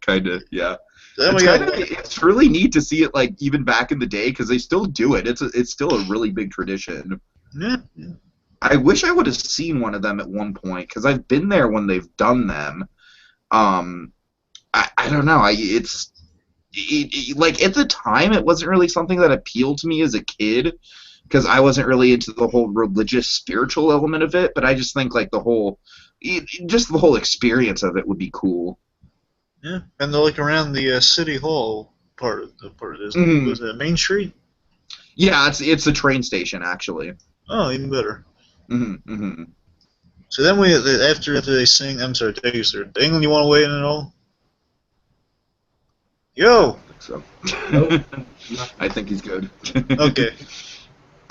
yeah. It's really neat to see it like even back in the day because they still do it. It's still a really big tradition. Yeah. I wish I would have seen one of them at one point because I've been there when they've done them. I don't know. Like at the time, it wasn't really something that appealed to me as a kid because I wasn't really into the whole religious, spiritual element of it. But I just think like the whole experience of it would be cool. Yeah, and they're like around the City Hall part of this. Mm-hmm. Was it Main Street? Yeah, it's a train station actually. Oh, even better. Mm-hmm. So then after they sing, I'm sorry, take us through. England, you want to weigh in at all? Yo. So, Nope. I think he's good. Okay.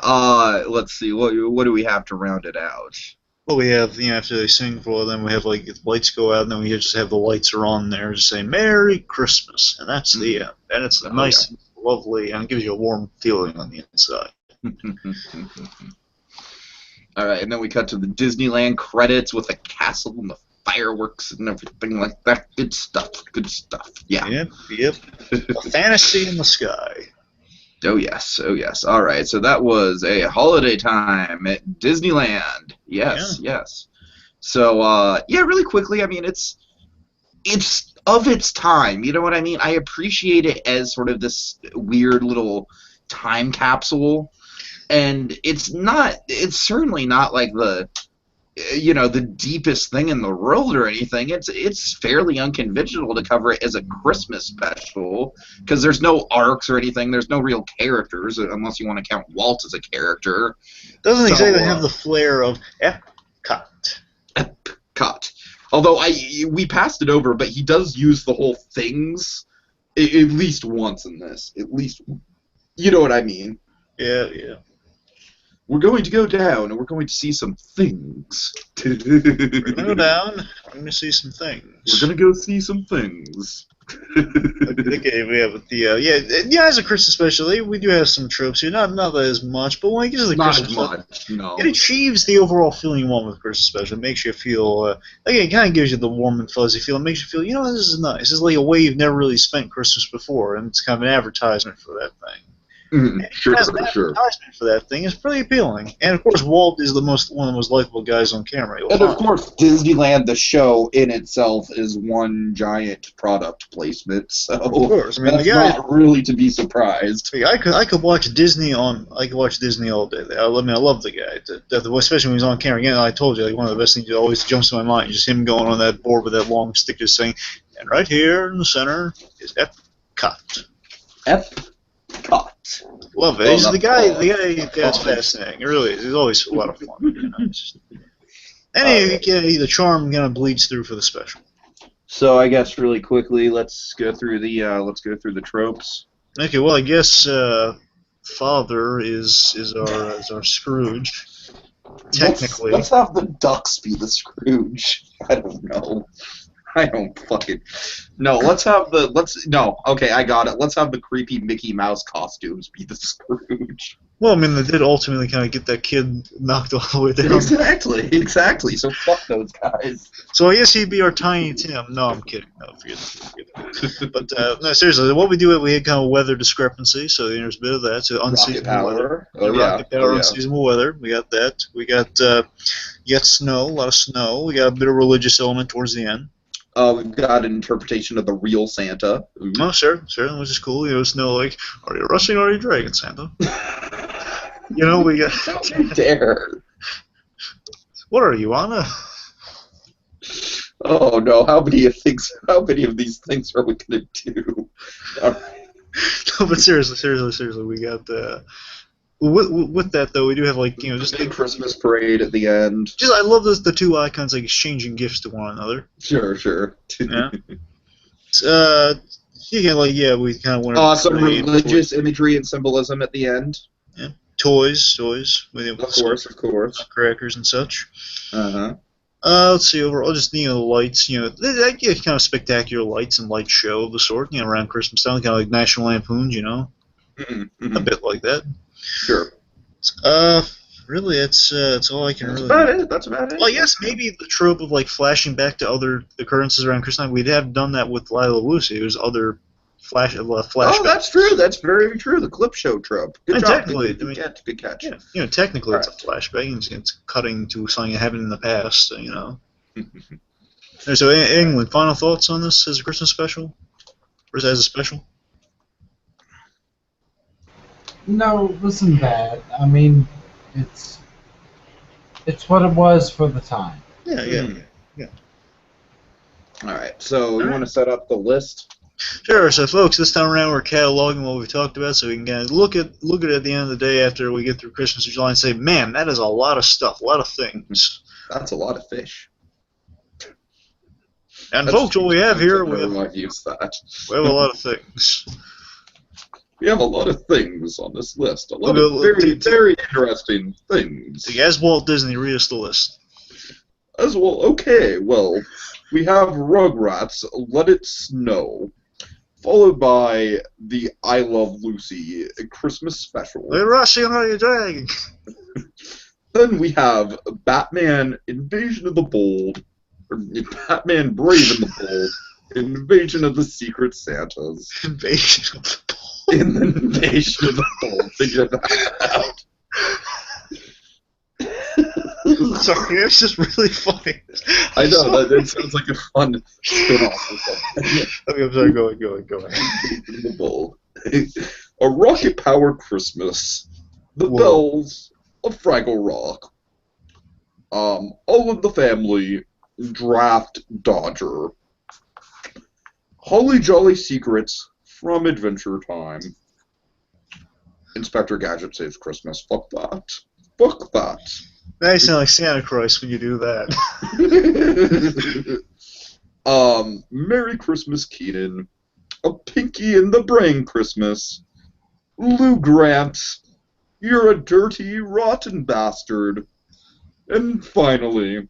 Let's see. What do we have to round it out? Well, we have, after they sing for a while, then we have, like, the lights go out, and then we just have the lights are on there, just saying, Merry Christmas, and that's the end. And it's Oh, nice, lovely, and it gives you a warm feeling on the inside. All right, and then we cut to the Disneyland credits with the castle and the fireworks and everything like that. Good stuff. Good stuff. Yeah. Yep. A fantasy in the sky. Oh yes. All right, so that was a holiday time at Disneyland. Yes. So yeah, really quickly. I mean, it's of its time. You know what I mean? I appreciate it as sort of this weird little time capsule. And it's certainly not like the deepest thing in the world or anything. It's fairly unconventional to cover it as a Christmas special because there's no arcs or anything. There's no real characters unless you want to count Walt as a character. Doesn't exactly have the flair of Epcot. Epcot. Although we passed it over, but he does use the whole things at least once in this. At least, you know what I mean? Yeah. We're going to go down and we're going to see some things. We're going to go down. We're going to see some things. We're going to go see some things. Okay, we have as a Christmas special, we do have some tropes here. Not as much, but when it gets to the Not Christmas as much, no. it achieves the overall feeling you want with Christmas special. It makes you feel, it kind of gives you the warm and fuzzy feel. It makes you feel, this is nice. It's like a way you've never really spent Christmas before, and it's kind of an advertisement for that thing. Sure. Advertisement for that thing is pretty appealing, and of course Walt is one of the most likable guys on camera. And of course, Disneyland, the show in itself, is one giant product placement. So of course, I mean, that's not really to be surprised. I could watch Disney all day. I love the guy, especially when he's on camera. Again, I told you, like, one of the best things that always jumps to my mind is just him going on that board with that long stick, just saying, and right here in the center is Epcot. Epcot. Love it. He's the guy that's fascinating. It really is. He's always a lot of fun. The charm kind of bleeds through for the special. So I guess really quickly, let's go through the tropes. Okay, well I guess Father is our Scrooge. Technically, let's have the ducks be the Scrooge. I don't know. I don't fucking no. Okay, I got it. Let's have the creepy Mickey Mouse costumes be the Scrooge. Well, I mean, they did ultimately kind of get that kid knocked all the way down. Exactly. So fuck those guys. So I guess he'd be our Tiny Tim. No, I'm kidding. No, forget it. But no, seriously, what we do is we had kind of weather discrepancy. So there's a bit of that. So unseasonable weather. Rocket power, unseasonable weather. We got that. We got snow, a lot of snow. We got a bit of religious element towards the end. We've got an interpretation of the real Santa. Ooh. Oh, sure, which is cool. Snow like, are you rushing or are you dragging, Santa? We got. Don't you dare. What are you, Anna? Oh no! How many of these things are we gonna do? No, but seriously, we got with that though, we do have just a Christmas parade at the end. I love the two icons exchanging gifts to one another. Sure. Yeah. We kind of want some religious imagery and symbolism at the end. Yeah. Toys. Of course. Crackers and such. Let's see, overall, just, the lights, they get kind of spectacular lights and light show of the sort, around Christmas time, kind of like National Lampoon's, a bit like that. Sure. Really, that's all I can That's about it. Well, yes, maybe the trope of, flashing back to other occurrences around Christmas time, we'd have done that with Lila Lucy. There's other flashbacks. Oh, that's true. That's very true. The clip show trope. Good job. Technically, good catch. Yeah, technically it's a flashback. It's cutting to something that happened in the past. So, England, final thoughts on this as a Christmas special, or as a special? No, it wasn't bad. I mean, it's what it was for the time. Yeah. All right. So you want to set up the list? Sure. So, folks, this time around we're cataloging what we talked about, so we can kind of look at it at the end of the day after we get through Christmas in July and say, "Man, that is a lot of stuff, a lot of things." That's a lot of fish. And, That's folks, what we have here, I've used that. we have a lot of things. We have a lot of things on this list. A lot We'll of go- very interesting things. As Walt Disney, read us the list. As well, okay, well, we have Rugrats, Let It Snow, followed by the I Love Lucy Christmas special. They're rushing on your dragon. Then we have Batman Invasion of the Bold, or Batman Brave and the Bold, Invasion of the Secret Santas. Invasion of the Bold. In the Invasion of the Bold, figure that out. Sorry, it's just really funny. I know, that sounds like a fun spin-off or something. Okay, I'm sorry, go ahead. In the Bold. A Rocket Power Christmas. The Whoa. Bells of Fraggle Rock. All in the Family. Draft Dodger. Holly Jolly Secrets from Adventure Time. Inspector Gadget Saves Christmas. Fuck that. Fuck that. Now you sound like Santa Claus when you do that. Merry Christmas, Keenan. A Pinky in the Brain Christmas. Lou Grant. You're a dirty, rotten bastard. And finally,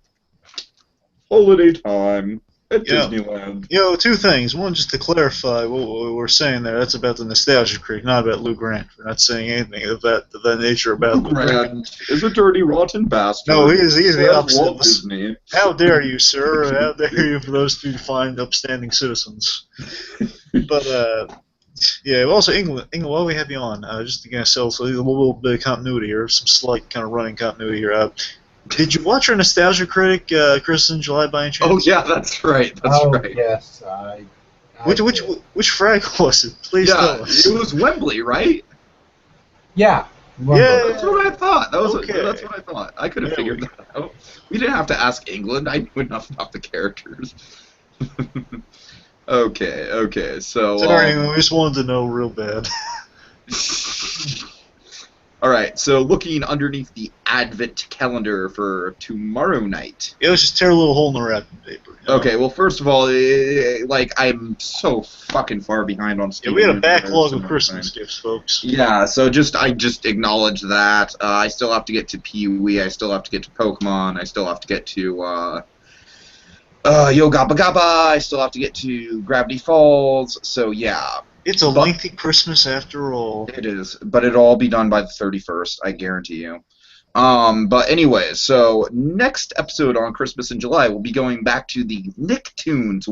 Holiday Time at Yeah. Disneyland. Two things. One, just to clarify what we're saying there, that's about the Nostalgia Creek, not about Lou Grant. We're not saying anything of that nature about Lou Grant is a dirty, rotten bastard. No, he's the As opposite. Walt Disney. How dare you, sir? How dare you for those two fine, upstanding citizens? But, yeah, also, England, while we have you on, just to kind of sell a little bit of continuity here, some slight kind of running continuity here. Did you watch our Nostalgia Critic, Christmas in July, by any chance? Oh, yeah, that's right. That's right. Yes, Which did. frag was it? Please tell us. It was Wembley, right? Yeah. Well, Yeah. That's what I thought. That's what I thought. I could have Yeah, figured that out. We didn't have to ask England. I knew enough about the characters. Okay. So. Sorry, we just wanted to know real bad. All right. So looking underneath the Advent calendar for tomorrow night. Yeah, let's just tear a little hole in the wrapping paper. Okay. Well, first of all, I'm so fucking far behind on. Yeah, we had a Steven backlog Universe of and Christmas everything. gifts, folks. Yeah, so I just acknowledge that. I still have to get to Pee-wee, I still have to get to Pokemon, I still have to get to Yo Gabba Gabba, I still have to get to Gravity Falls, so yeah. It's a lengthy Christmas after all. It is, but it'll all be done by the 31st, I guarantee you. But anyways, so next episode on Christmas in July, we'll be going back to the Nicktoons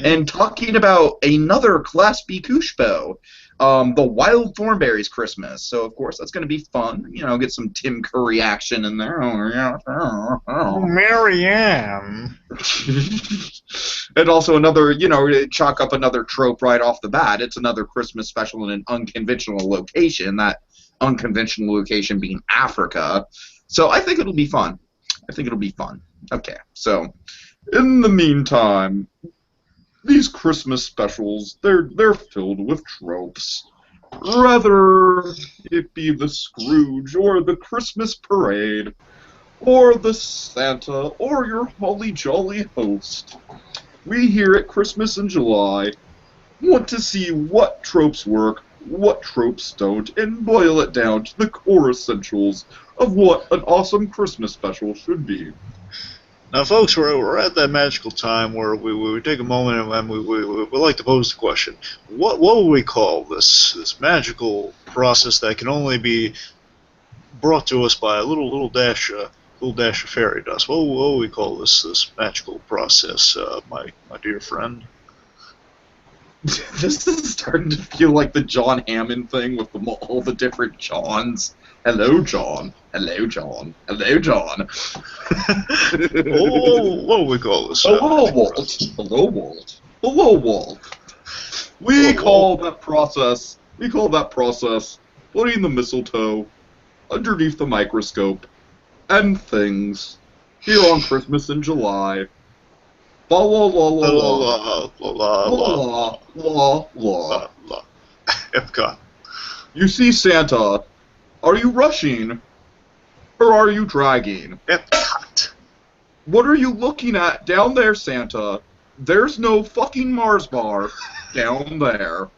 and talking about another Class B Kushbo, the Wild Thornberries Christmas. So of course that's going to be fun. Get some Tim Curry action in there. Marianne. And also another, chalk up another trope right off the bat. It's another Christmas special in an unconventional location. That unconventional location being Africa. So I think it'll be fun. Okay, so in the meantime, these Christmas specials, they're filled with tropes. Whether it be the Scrooge or the Christmas parade, or the Santa, or your holly jolly host, we here at Christmas in July want to see what tropes work, what tropes don't, and boil it down to the core essentials of what an awesome Christmas special should be. Now, folks, we're at that magical time where we take a moment and we like to pose the question: what would we call this magical process that can only be brought to us by a little dash of fairy dust? What would we call this magical process, my dear friend? This is starting to feel like the John Hammond thing with all the different Johns. Hello, John. Hello, John. Hello, John. What would we call this? Hello, Walt. Hello, Walt. Hello, Walt. We call that process putting the mistletoe underneath the microscope and things here on Christmas in July. La la la la La la. la la la La la la la la. la. Epcot. You see Santa. Are you rushing? Or are you dragging? Epcot. What are you looking at down there, Santa? There's no fucking Mars bar down there.